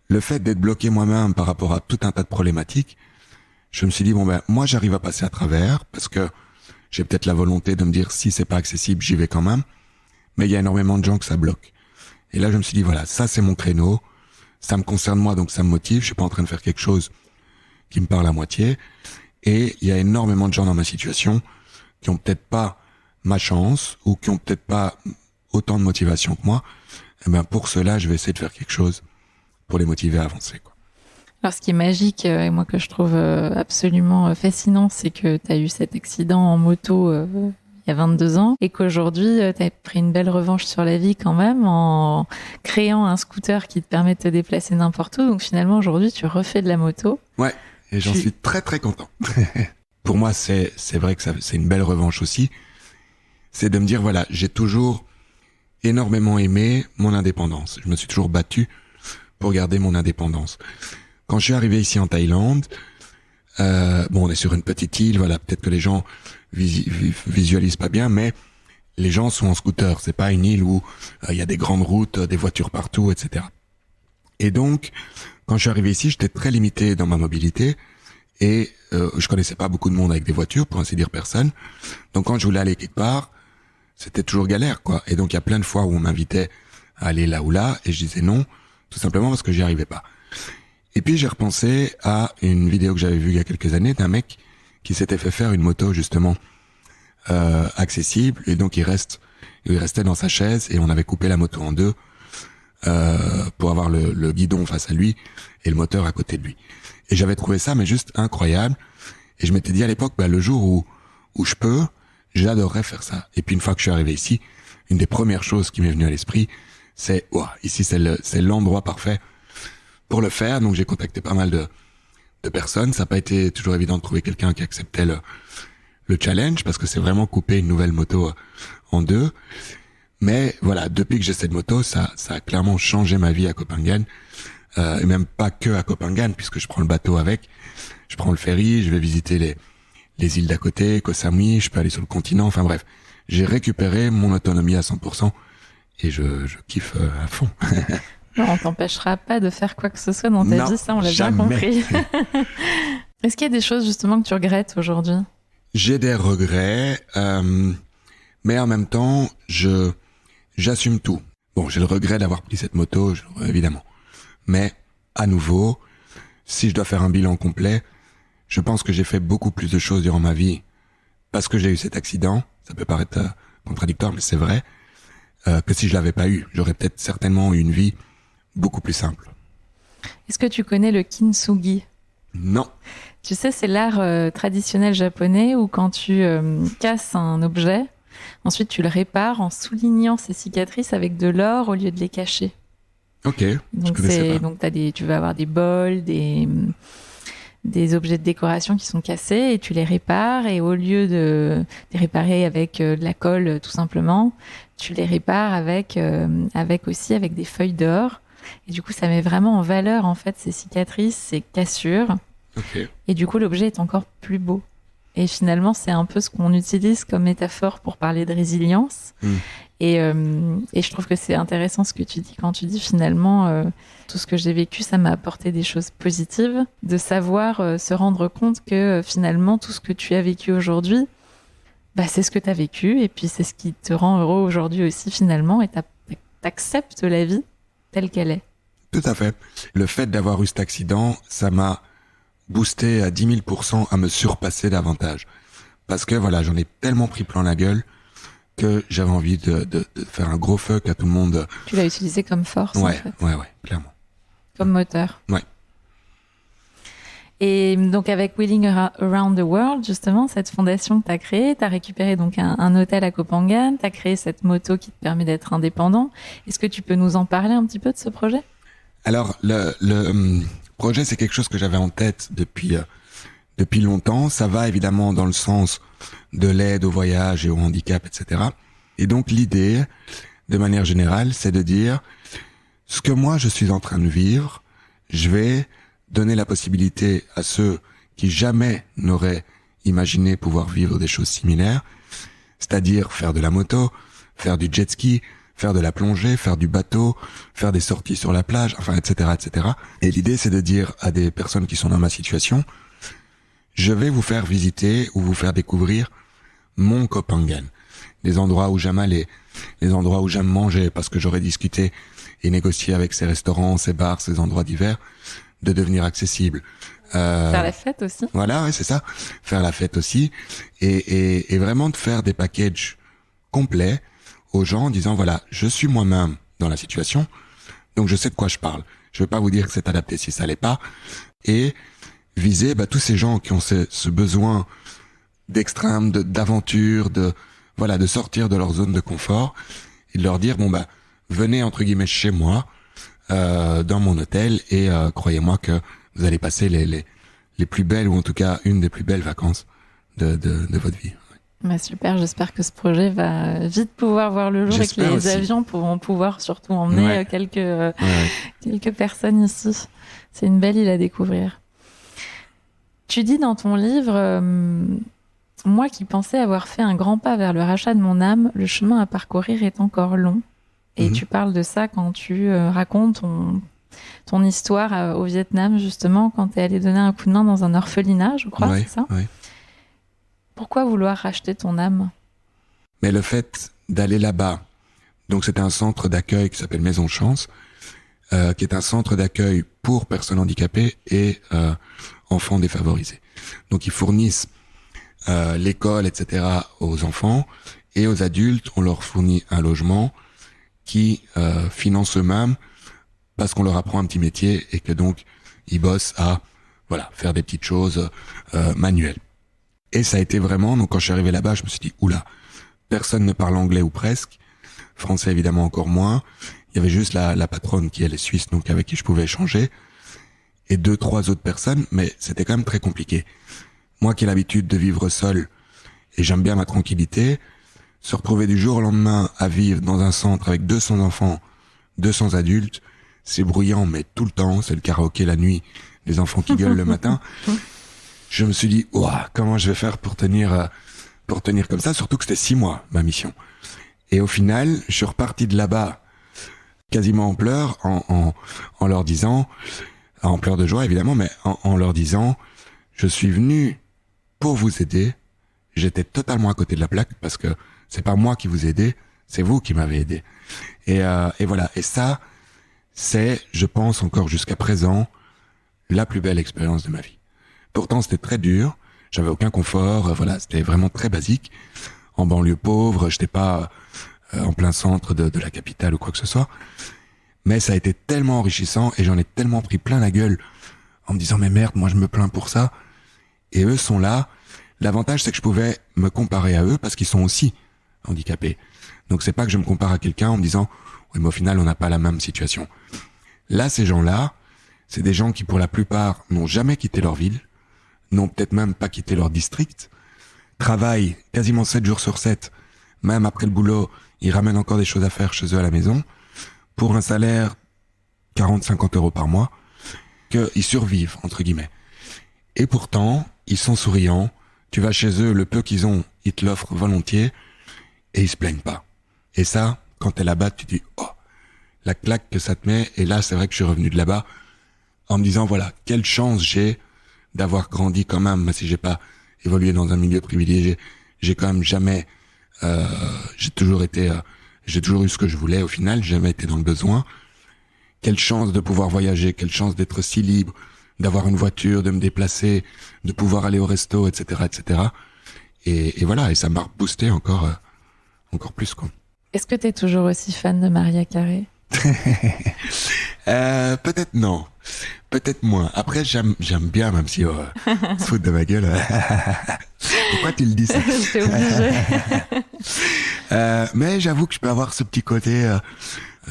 B: le fait d'être bloqué moi-même par rapport à tout un tas de problématiques, je me suis dit bon ben moi j'arrive à passer à travers parce que j'ai peut-être la volonté de me dire si c'est pas accessible, j'y vais quand même, mais il y a énormément de gens que ça bloque. Et là je me suis dit voilà, ça c'est mon créneau, ça me concerne moi donc ça me motive, je suis pas en train de faire quelque chose qui me parle à moitié. Et il y a énormément de gens dans ma situation qui ont peut-être pas ma chance ou qui ont peut-être pas autant de motivation que moi. Et ben pour cela, je vais essayer de faire quelque chose pour les motiver à avancer, quoi.
A: Alors, ce qui est magique, et moi que je trouve absolument fascinant, c'est que tu as eu cet accident en moto il y a 22 ans et qu'aujourd'hui, tu as pris une belle revanche sur la vie quand même en créant un scooter qui te permet de te déplacer n'importe où. Donc finalement, aujourd'hui, tu refais de la moto.
B: Ouais, et j'en suis très très content. Pour moi, c'est vrai que c'est une belle revanche aussi. C'est de me dire, voilà, j'ai toujours énormément aimé mon indépendance. Je me suis toujours battu pour garder mon indépendance. Quand je suis arrivé ici en Thaïlande, bon, on est sur une petite île, voilà, peut-être que les gens visualisent pas bien, mais les gens sont en scooter. C'est pas une île où il y a des grandes routes, des voitures partout, etc. Et donc, quand je suis arrivé ici, j'étais très limité dans ma mobilité et je connaissais pas beaucoup de monde avec des voitures, pour ainsi dire personne. Donc quand je voulais aller quelque part, c'était toujours galère, quoi. Et donc il y a plein de fois où on m'invitait à aller là ou là et je disais non, tout simplement parce que j'y arrivais pas. Et puis j'ai repensé à une vidéo que j'avais vue il y a quelques années d'un mec qui s'était fait faire une moto justement accessible et donc il restait dans sa chaise et on avait coupé la moto en deux pour avoir le guidon face à lui et le moteur à côté de lui. Et j'avais trouvé ça mais juste incroyable et je m'étais dit à l'époque le jour où je peux, j'adorerais faire ça. Et puis une fois que je suis arrivé ici, une des premières choses qui m'est venue à l'esprit, c'est ici c'est l'endroit parfait pour le faire. Donc j'ai contacté pas mal de personnes. Ça n'a pas été toujours évident de trouver quelqu'un qui acceptait le challenge parce que c'est vraiment couper une nouvelle moto en deux. Mais voilà, depuis que j'ai cette moto, ça a clairement changé ma vie à Koh Phangan. Et même pas que à Koh Phangan, puisque je prends le bateau avec, je prends le ferry, je vais visiter les îles d'à côté, Koh Samui, je peux aller sur le continent, enfin bref. J'ai récupéré mon autonomie à 100% et je kiffe à fond.
A: Non, on t'empêchera pas de faire quoi que ce soit dans ta vie, ça on l'a bien compris. Est-ce qu'il y a des choses justement que tu regrettes aujourd'hui?
B: J'ai des regrets, mais en même temps, j'assume tout. Bon, j'ai le regret d'avoir pris cette moto, évidemment. Mais, à nouveau, si je dois faire un bilan complet, je pense que j'ai fait beaucoup plus de choses durant ma vie parce que j'ai eu cet accident. Ça peut paraître contradictoire, mais c'est vrai, que si je l'avais pas eu, j'aurais peut-être certainement eu une vie beaucoup plus simple.
A: Est-ce que tu connais le kintsugi?
B: Non.
A: Tu sais, c'est l'art traditionnel japonais où quand tu casses un objet, ensuite tu le répares en soulignant ses cicatrices avec de l'or au lieu de les cacher.
B: Ok.
A: Donc tu vas avoir des bols, des des objets de décoration qui sont cassés et tu les répares. Et au lieu de les réparer avec de la colle, tout simplement, tu les répares avec des feuilles d'or. Et du coup, ça met vraiment en valeur, en fait, ces cicatrices, ces cassures.
B: Ok.
A: Et du coup, l'objet est encore plus beau. Et finalement, c'est un peu ce qu'on utilise comme métaphore pour parler de résilience. Et je trouve que c'est intéressant ce que tu dis quand tu dis finalement, tout ce que j'ai vécu, ça m'a apporté des choses positives. De savoir se rendre compte que finalement, tout ce que tu as vécu aujourd'hui, c'est ce que tu as vécu. Et puis, c'est ce qui te rend heureux aujourd'hui aussi finalement. Et t'acceptes la vie telle qu'elle est.
B: Tout à fait. Le fait d'avoir eu cet accident, ça m'a boosté à 10 000% à me surpasser davantage. Parce que voilà, j'en ai tellement pris plein la gueule que j'avais envie de faire un gros fuck à tout le monde.
A: Tu l'as utilisé comme force, en fait.
B: Ouais, clairement.
A: Comme moteur.
B: Ouais.
A: Et donc, avec Wheeling Around the World, justement, cette fondation que tu as créée, tu as récupéré donc un hôtel à Copangan, tu as créé cette moto qui te permet d'être indépendant. Est-ce que tu peux nous en parler un petit peu de ce projet ?
B: Alors, le projet, c'est quelque chose que j'avais en tête depuis longtemps. Ça va évidemment dans le sens de l'aide au voyage et au handicap, etc. Et donc, l'idée, de manière générale, c'est de dire ce que moi, je suis en train de vivre, je vais donner la possibilité à ceux qui jamais n'auraient imaginé pouvoir vivre des choses similaires, c'est-à-dire faire de la moto, faire du jet ski, faire de la plongée, faire du bateau, faire des sorties sur la plage, enfin, etc., etc. Et l'idée, c'est de dire à des personnes qui sont dans ma situation, je vais vous faire visiter ou vous faire découvrir mon Copangan, les endroits où j'aime aller, les endroits où j'aime manger, parce que j'aurais discuté et négocié avec ces restaurants, ces bars, ces endroits divers, de devenir accessibles.
A: Faire la fête aussi.
B: Voilà, ouais, c'est ça. Faire la fête aussi. Et vraiment de faire des packages complets aux gens en disant, voilà, je suis moi-même dans la situation, donc je sais de quoi je parle. Je veux pas vous dire que c'est adapté si ça l'est pas. Et viser tous ces gens qui ont ce besoin d'extrême, d'aventure, de sortir de leur zone de confort et de leur dire, venez entre guillemets chez moi, dans mon hôtel, et croyez-moi que vous allez passer les plus belles, ou en tout cas une des plus belles vacances de votre vie.
A: Super, j'espère que ce projet va vite pouvoir voir le jour et que les
B: aussi.
A: avions pourront pouvoir surtout emmener quelques personnes ici. C'est une belle île à découvrir. Tu dis dans ton livre, moi qui pensais avoir fait un grand pas vers le rachat de mon âme, le chemin à parcourir est encore long. Et tu parles de ça quand tu racontes ton histoire au Vietnam, justement, quand tu es allé donner un coup de main dans un orphelinat, je crois, c'est ça ?
B: Oui.
A: Pourquoi vouloir racheter ton âme ?
B: Mais le fait d'aller là-bas, donc c'était un centre d'accueil qui s'appelle Maison Chance, qui est un centre d'accueil pour personnes handicapées et enfants défavorisés. Donc ils fournissent l'école, etc. aux enfants, et aux adultes, on leur fournit un logement qui financent eux-mêmes parce qu'on leur apprend un petit métier et que donc ils bossent à faire des petites choses manuelles. Et ça a été vraiment, donc quand je suis arrivé là-bas, je me suis dit, oula, personne ne parle anglais ou presque, français évidemment encore moins, il y avait juste la patronne qui elle est suisse, donc avec qui je pouvais échanger, et 2-3 autres personnes, mais c'était quand même très compliqué. Moi qui ai l'habitude de vivre seul, et j'aime bien ma tranquillité, se retrouver du jour au lendemain à vivre dans un centre avec 200 enfants, 200 adultes, c'est bruyant, mais tout le temps, c'est le karaoké la nuit, les enfants qui gueulent le matin. Je me suis dit, comment je vais faire pour tenir comme ça, surtout que c'était 6 mois, ma mission. Et au final, je suis reparti de là-bas, quasiment en pleurs, en leur disant, en pleurs de joie évidemment, mais en leur disant, je suis venu pour vous aider, j'étais totalement à côté de la plaque, parce que c'est pas moi qui vous ai aidé, c'est vous qui m'avez aidé. Et voilà. Et ça, c'est, je pense encore jusqu'à présent, la plus belle expérience de ma vie. Pourtant, c'était très dur. J'avais aucun confort. C'était vraiment très basique. En banlieue pauvre, j'étais pas en plein centre de la capitale ou quoi que ce soit. Mais ça a été tellement enrichissant et j'en ai tellement pris plein la gueule en me disant, mais merde, moi je me plains pour ça. Et eux sont là. L'avantage, c'est que je pouvais me comparer à eux parce qu'ils sont aussi handicapés. Donc c'est pas que je me compare à quelqu'un en me disant, oui, mais au final, on n'a pas la même situation. Là, ces gens-là, c'est des gens qui, pour la plupart, n'ont jamais quitté leur ville. n'ont peut-être même pas quitté leur district, travaillent quasiment 7 jours sur 7, même après le boulot, ils ramènent encore des choses à faire chez eux à la maison, pour un salaire 40-50 euros par mois, qu'ils survivent, entre guillemets. Et pourtant, ils sont souriants, tu vas chez eux, le peu qu'ils ont, ils te l'offrent volontiers, et ils se plaignent pas. Et ça, quand t'es là-bas, tu dis, oh, la claque que ça te met, et là, c'est vrai que je suis revenu de là-bas, en me disant, voilà, quelle chance j'ai d'avoir grandi quand même, même si j'ai pas évolué dans un milieu privilégié, j'ai quand même jamais, j'ai toujours eu ce que je voulais au final, j'ai jamais été dans le besoin. Quelle chance de pouvoir voyager, quelle chance d'être si libre, d'avoir une voiture, de me déplacer, de pouvoir aller au resto, etc., etc. Et voilà, et ça m'a boosté encore plus, quoi.
A: Est-ce que t'es toujours aussi fan de Maria Carey?
B: Peut-être non, peut-être moins. Après, j'aime bien, même si se foutre de ma gueule. Pourquoi tu le dis ça?
A: T'es obligé.
B: Mais j'avoue que je peux avoir ce petit côté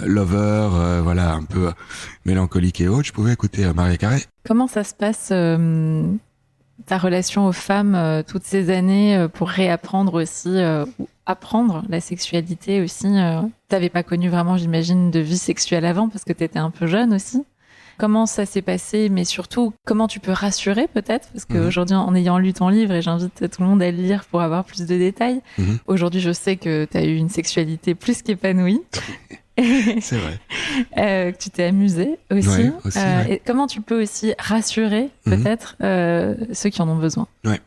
B: lover, voilà, un peu mélancolique et autre. Je pouvais écouter Maria Carey.
A: Comment ça se passe ta relation aux femmes toutes ces années pour réapprendre aussi ou apprendre la sexualité aussi? T'avais pas connu vraiment, j'imagine, de vie sexuelle avant parce que t'étais un peu jeune aussi. Comment ça s'est passé, mais surtout, comment tu peux rassurer peut-être? Parce qu'aujourd'hui, en ayant lu ton livre, et j'invite tout le monde à le lire pour avoir plus de détails, aujourd'hui, je sais que tu as eu une sexualité plus qu'épanouie.
B: C'est vrai.
A: Que tu t'es amusé aussi.
B: Ouais, aussi ouais.
A: Et comment tu peux aussi rassurer peut-être ceux qui en ont besoin?
B: Ouais.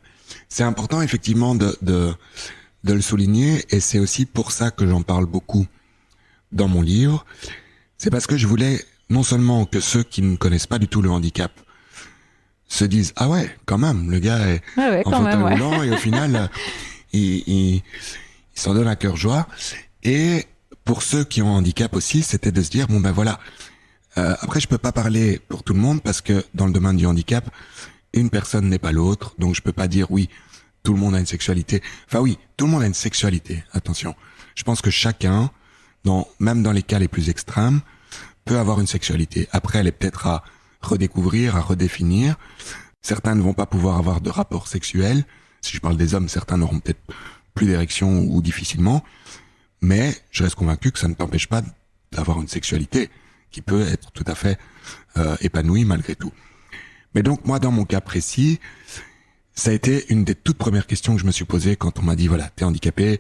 B: C'est important effectivement de le souligner, et c'est aussi pour ça que j'en parle beaucoup dans mon livre. C'est parce que je voulais non seulement que ceux qui ne connaissent pas du tout le handicap se disent, ah ouais, quand même, le gars est en fauteuil roulant, et au final, il s'en donne à cœur joie. Et pour ceux qui ont un handicap aussi, c'était de se dire, bon ben voilà, après je peux pas parler pour tout le monde, parce que dans le domaine du handicap, une personne n'est pas l'autre, donc je peux pas dire oui, tout le monde a une sexualité. Enfin oui, tout le monde a une sexualité, attention. Je pense que chacun, même dans les cas les plus extrêmes, peut avoir une sexualité. Après, elle est peut-être à redécouvrir, à redéfinir. Certains ne vont pas pouvoir avoir de rapport sexuel. Si je parle des hommes, certains n'auront peut-être plus d'érection ou difficilement. Mais je reste convaincu que ça ne t'empêche pas d'avoir une sexualité qui peut être tout à fait épanouie malgré tout. Mais donc, moi, dans mon cas précis, ça a été une des toutes premières questions que je me suis posée quand on m'a dit, voilà, t'es handicapé,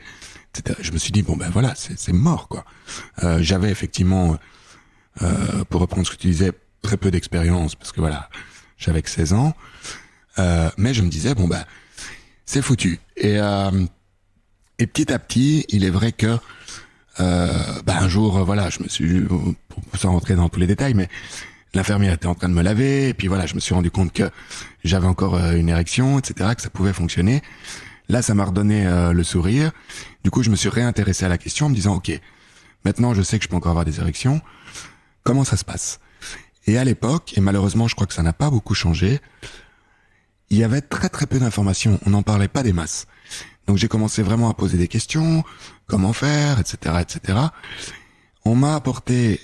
B: etc. Je me suis dit, bon ben voilà, c'est mort, quoi. J'avais effectivement, pour reprendre ce que tu disais, très peu d'expérience, parce que voilà, j'avais que 16 ans. Mais je me disais, bon ben, c'est foutu. Et petit à petit, il est vrai que un jour, voilà, je me suis, sans rentrer dans tous les détails, mais l'infirmière était en train de me laver, et puis voilà, je me suis rendu compte que j'avais encore une érection, etc., que ça pouvait fonctionner. Là, ça m'a redonné le sourire. Du coup, je me suis réintéressé à la question en me disant, ok, maintenant je sais que je peux encore avoir des érections. Comment ça se passe? Et à l'époque, et malheureusement, je crois que ça n'a pas beaucoup changé, il y avait très très peu d'informations. On n'en parlait pas des masses. Donc j'ai commencé vraiment à poser des questions, comment faire, etc., etc. On m'a apporté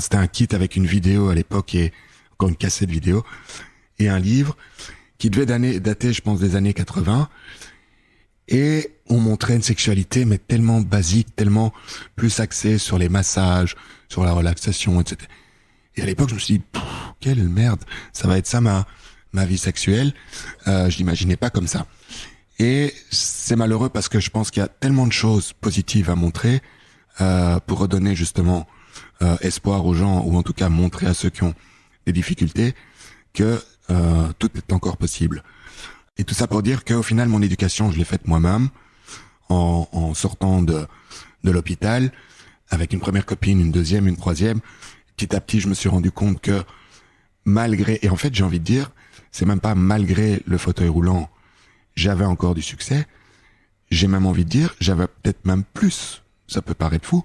B: c'était un kit avec une vidéo à l'époque et encore une cassette vidéo et un livre qui devait dater, je pense, des années 80. Et on montrait une sexualité, mais tellement basique, tellement plus axée sur les massages, sur la relaxation, etc. Et à l'époque, je me suis dit, quelle merde, ça va être ça ma vie sexuelle. Je l'imaginais pas comme ça. Et c'est malheureux parce que je pense qu'il y a tellement de choses positives à montrer pour redonner justement espoir aux gens, ou en tout cas montrer à ceux qui ont des difficultés que tout est encore possible. Et tout ça pour dire qu'au final, mon éducation, je l'ai faite moi-même en sortant de l'hôpital avec une première copine, une deuxième, une troisième. Petit à petit, je me suis rendu compte que malgré, et en fait, j'ai envie de dire, c'est même pas malgré le fauteuil roulant, j'avais encore du succès. J'ai même envie de dire, j'avais peut-être même plus, ça peut paraître fou,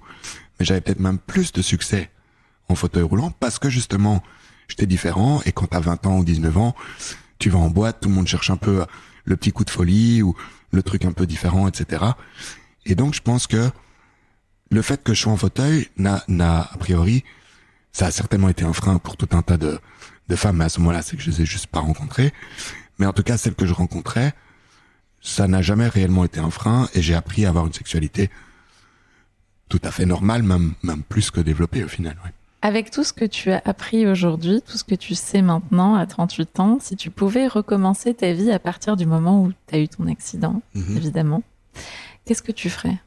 B: mais j'avais peut-être même plus de succès en fauteuil roulant parce que justement, j'étais différent, et quand t'as 20 ans ou 19 ans, tu vas en boîte, tout le monde cherche un peu le petit coup de folie ou le truc un peu différent, etc. Et donc, je pense que le fait que je sois en fauteuil n'a a priori, ça a certainement été un frein pour tout un tas de de femmes, mais à ce moment-là, c'est que je les ai juste pas rencontrées. Mais en tout cas, celles que je rencontrais, ça n'a jamais réellement été un frein, et j'ai appris à avoir une sexualité tout à fait normale, même plus que développée au final. Ouais.
A: Avec tout ce que tu as appris aujourd'hui, tout ce que tu sais maintenant à 38 ans, si tu pouvais recommencer ta vie à partir du moment où tu as eu ton accident, évidemment, qu'est-ce que tu ferais ?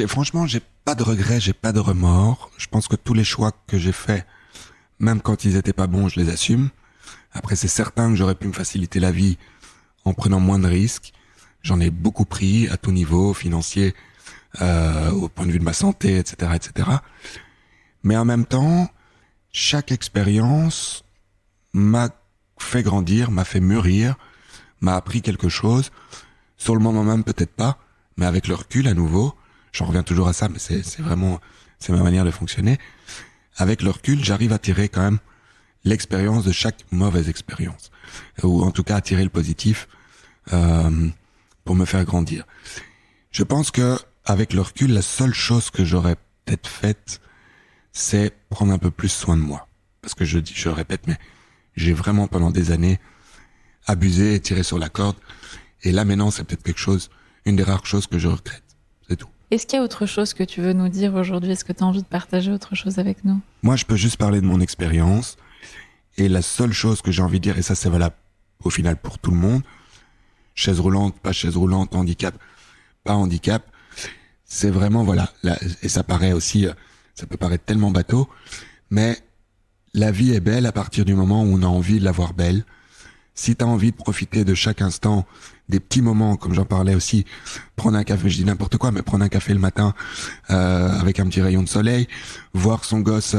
B: Franchement, j'ai pas de regrets, j'ai pas de remords. Je pense que tous les choix que j'ai faits, même quand ils étaient pas bons, je les assume. Après, c'est certain que j'aurais pu me faciliter la vie en prenant moins de risques. J'en ai beaucoup pris à tout niveau, financier, au point de vue de ma santé, etc., etc. Mais en même temps, chaque expérience m'a fait grandir, m'a fait mûrir, m'a appris quelque chose. Sur le moment même, peut-être pas, mais avec le recul, à nouveau, j'en reviens toujours à ça, mais c'est vraiment, c'est ma manière de fonctionner. Avec le recul, j'arrive à tirer quand même l'expérience de chaque mauvaise expérience, ou en tout cas à tirer le positif pour me faire grandir. Je pense que avec le recul, la seule chose que j'aurais peut-être faite, c'est prendre un peu plus soin de moi. Parce que je répète, mais j'ai vraiment pendant des années abusé et tiré sur la corde. Et là maintenant, c'est peut-être quelque chose, une des rares choses que je regrette. C'est tout.
A: Est-ce qu'il y a autre chose que tu veux nous dire aujourd'hui ? Est-ce que tu as envie de partager autre chose avec nous ?
B: Moi, je peux juste parler de mon expérience. Et la seule chose que j'ai envie de dire, et ça c'est valable au final pour tout le monde, chaise roulante, pas chaise roulante, handicap, pas handicap, c'est vraiment, voilà, et ça paraît aussi, ça peut paraître tellement bateau, mais la vie est belle à partir du moment où on a envie de la voir belle. Si t'as envie de profiter de chaque instant, des petits moments, comme j'en parlais aussi, prendre un café, je dis n'importe quoi, mais prendre un café le matin avec un petit rayon de soleil, voir son gosse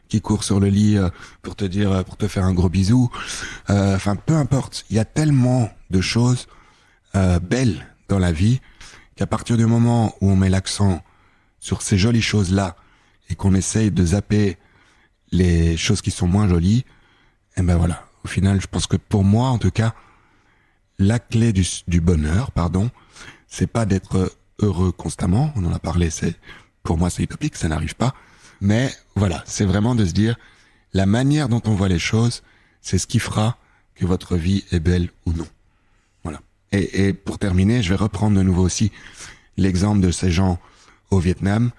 B: qui court sur le lit pour te dire, pour te faire un gros bisou, enfin peu importe, il y a tellement de choses belles dans la vie qu'à partir du moment où on met l'accent sur ces jolies choses-là et qu'on essaye de zapper les choses qui sont moins jolies, et ben voilà. Au final, je pense que pour moi, en tout cas, la clé du bonheur, c'est pas d'être heureux constamment. On en a parlé, pour moi, c'est utopique, ça n'arrive pas. Mais voilà, c'est vraiment de se dire, la manière dont on voit les choses, c'est ce qui fera que votre vie est belle ou non. Voilà. Et pour terminer, je vais reprendre de nouveau aussi l'exemple de ces gens au Vietnam.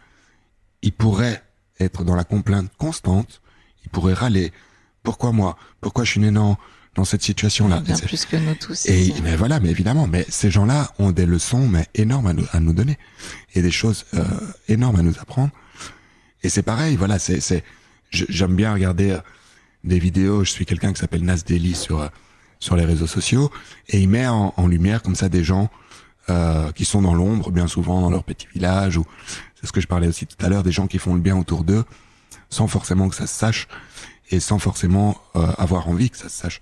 B: Ils pourraient être dans la complainte constante, ils pourraient râler. Pourquoi moi ? Pourquoi je suis né dans cette situation-là ?
A: Bien plus que nous tous.
B: Mais voilà, mais évidemment, mais ces gens-là ont des leçons mais énormes à nous donner et des choses énormes à nous apprendre. Et c'est pareil, voilà, j'aime bien regarder des vidéos. Je suis quelqu'un qui s'appelle Nas Daily sur les réseaux sociaux et il met en lumière comme ça des gens qui sont dans l'ombre, bien souvent dans leur petit village, ou c'est ce que je parlais aussi tout à l'heure, des gens qui font le bien autour d'eux sans forcément que ça se sache. Et sans forcément avoir envie que ça se sache.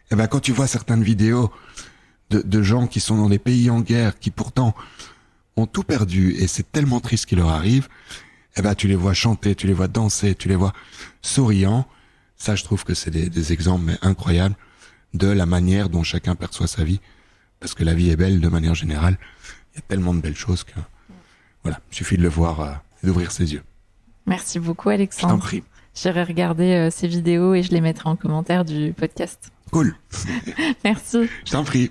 B: Et ben quand tu vois certaines vidéos de gens qui sont dans des pays en guerre, qui pourtant ont tout perdu, et c'est tellement triste ce qui leur arrive, et ben tu les vois chanter, tu les vois danser, tu les vois souriants. Ça, je trouve que c'est des exemples mais incroyables de la manière dont chacun perçoit sa vie. Parce que la vie est belle de manière générale. Il y a tellement de belles choses que, voilà, il suffit de le voir et d'ouvrir ses yeux.
A: Merci beaucoup, Alexandre.
B: Je t'en prie.
A: J'irai regarder ces vidéos et je les mettrai en commentaire du podcast.
B: Cool.
A: Merci.
B: Je t'en prie.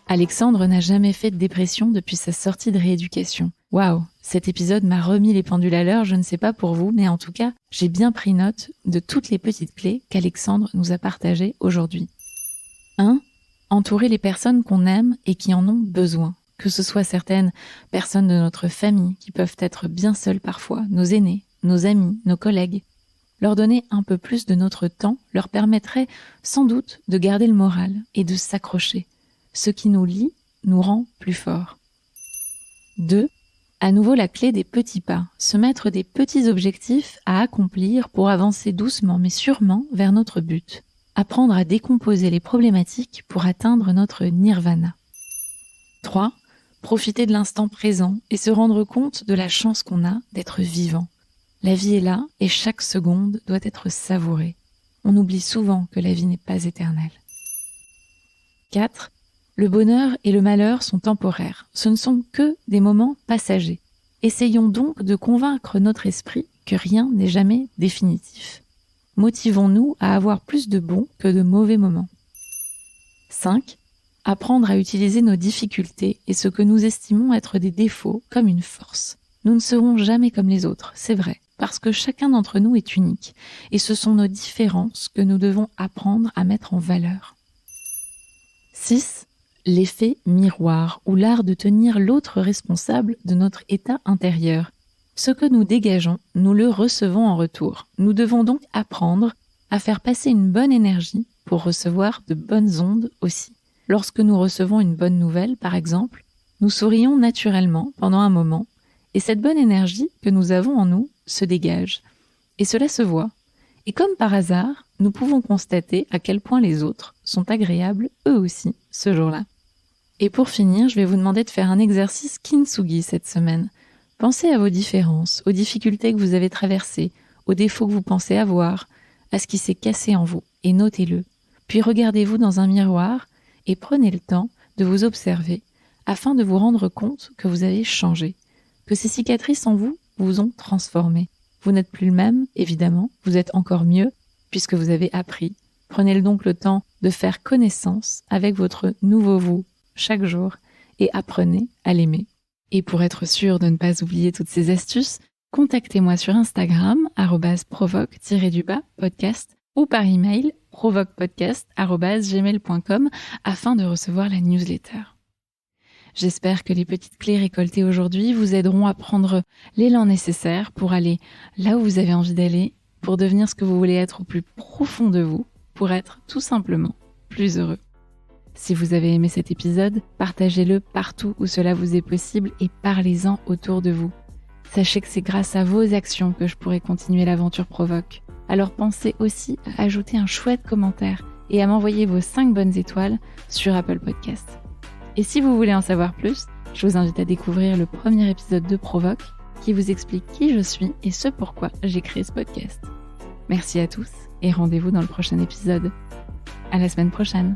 A: Alexandre n'a jamais fait de dépression depuis sa sortie de rééducation. Waouh, cet épisode m'a remis les pendules à l'heure, je ne sais pas pour vous, mais en tout cas, j'ai bien pris note de toutes les petites clés qu'Alexandre nous a partagées aujourd'hui. 1. Entourer les personnes qu'on aime et qui en ont besoin. Que ce soit certaines personnes de notre famille qui peuvent être bien seules parfois, nos aînés, nos amis, nos collègues. Leur donner un peu plus de notre temps leur permettrait sans doute de garder le moral et de s'accrocher. Ce qui nous lie nous rend plus forts. 2. À nouveau la clé des petits pas. Se mettre des petits objectifs à accomplir pour avancer doucement mais sûrement vers notre but. Apprendre à décomposer les problématiques pour atteindre notre nirvana. 3. Profiter de l'instant présent et se rendre compte de la chance qu'on a d'être vivant. La vie est là et chaque seconde doit être savourée. On oublie souvent que la vie n'est pas éternelle. 4. Le bonheur et le malheur sont temporaires. Ce ne sont que des moments passagers. Essayons donc de convaincre notre esprit que rien n'est jamais définitif. Motivons-nous à avoir plus de bons que de mauvais moments. 5. Apprendre à utiliser nos difficultés et ce que nous estimons être des défauts comme une force. Nous ne serons jamais comme les autres, c'est vrai, parce que chacun d'entre nous est unique, et ce sont nos différences que nous devons apprendre à mettre en valeur. 6. L'effet miroir, ou l'art de tenir l'autre responsable de notre état intérieur. Ce que nous dégageons, nous le recevons en retour. Nous devons donc apprendre à faire passer une bonne énergie pour recevoir de bonnes ondes aussi. Lorsque nous recevons une bonne nouvelle, par exemple, nous sourions naturellement pendant un moment, et cette bonne énergie que nous avons en nous se dégage. Et cela se voit. Et comme par hasard, nous pouvons constater à quel point les autres sont agréables eux aussi ce jour-là. Et pour finir, je vais vous demander de faire un exercice kintsugi cette semaine. Pensez à vos différences, aux difficultés que vous avez traversées, aux défauts que vous pensez avoir, à ce qui s'est cassé en vous, et notez-le. Puis regardez-vous dans un miroir et prenez le temps de vous observer afin de vous rendre compte que vous avez changé, que ces cicatrices en vous vous ont transformé. Vous n'êtes plus le même, évidemment, vous êtes encore mieux puisque vous avez appris. Prenez donc le temps de faire connaissance avec votre nouveau vous chaque jour et apprenez à l'aimer. Et pour être sûr de ne pas oublier toutes ces astuces, contactez-moi sur Instagram @provoque-podcast ou par email provoquepodcast@gmail.com afin de recevoir la newsletter. J'espère que les petites clés récoltées aujourd'hui vous aideront à prendre l'élan nécessaire pour aller là où vous avez envie d'aller, pour devenir ce que vous voulez être au plus profond de vous, pour être tout simplement plus heureux. Si vous avez aimé cet épisode, partagez-le partout où cela vous est possible et parlez-en autour de vous. Sachez que c'est grâce à vos actions que je pourrai continuer l'aventure Provoque. Alors pensez aussi à ajouter un chouette commentaire et à m'envoyer vos 5 bonnes étoiles sur Apple Podcast. Et si vous voulez en savoir plus, je vous invite à découvrir le premier épisode de Provoque qui vous explique qui je suis et ce pourquoi j'ai créé ce podcast. Merci à tous et rendez-vous dans le prochain épisode. À la semaine prochaine.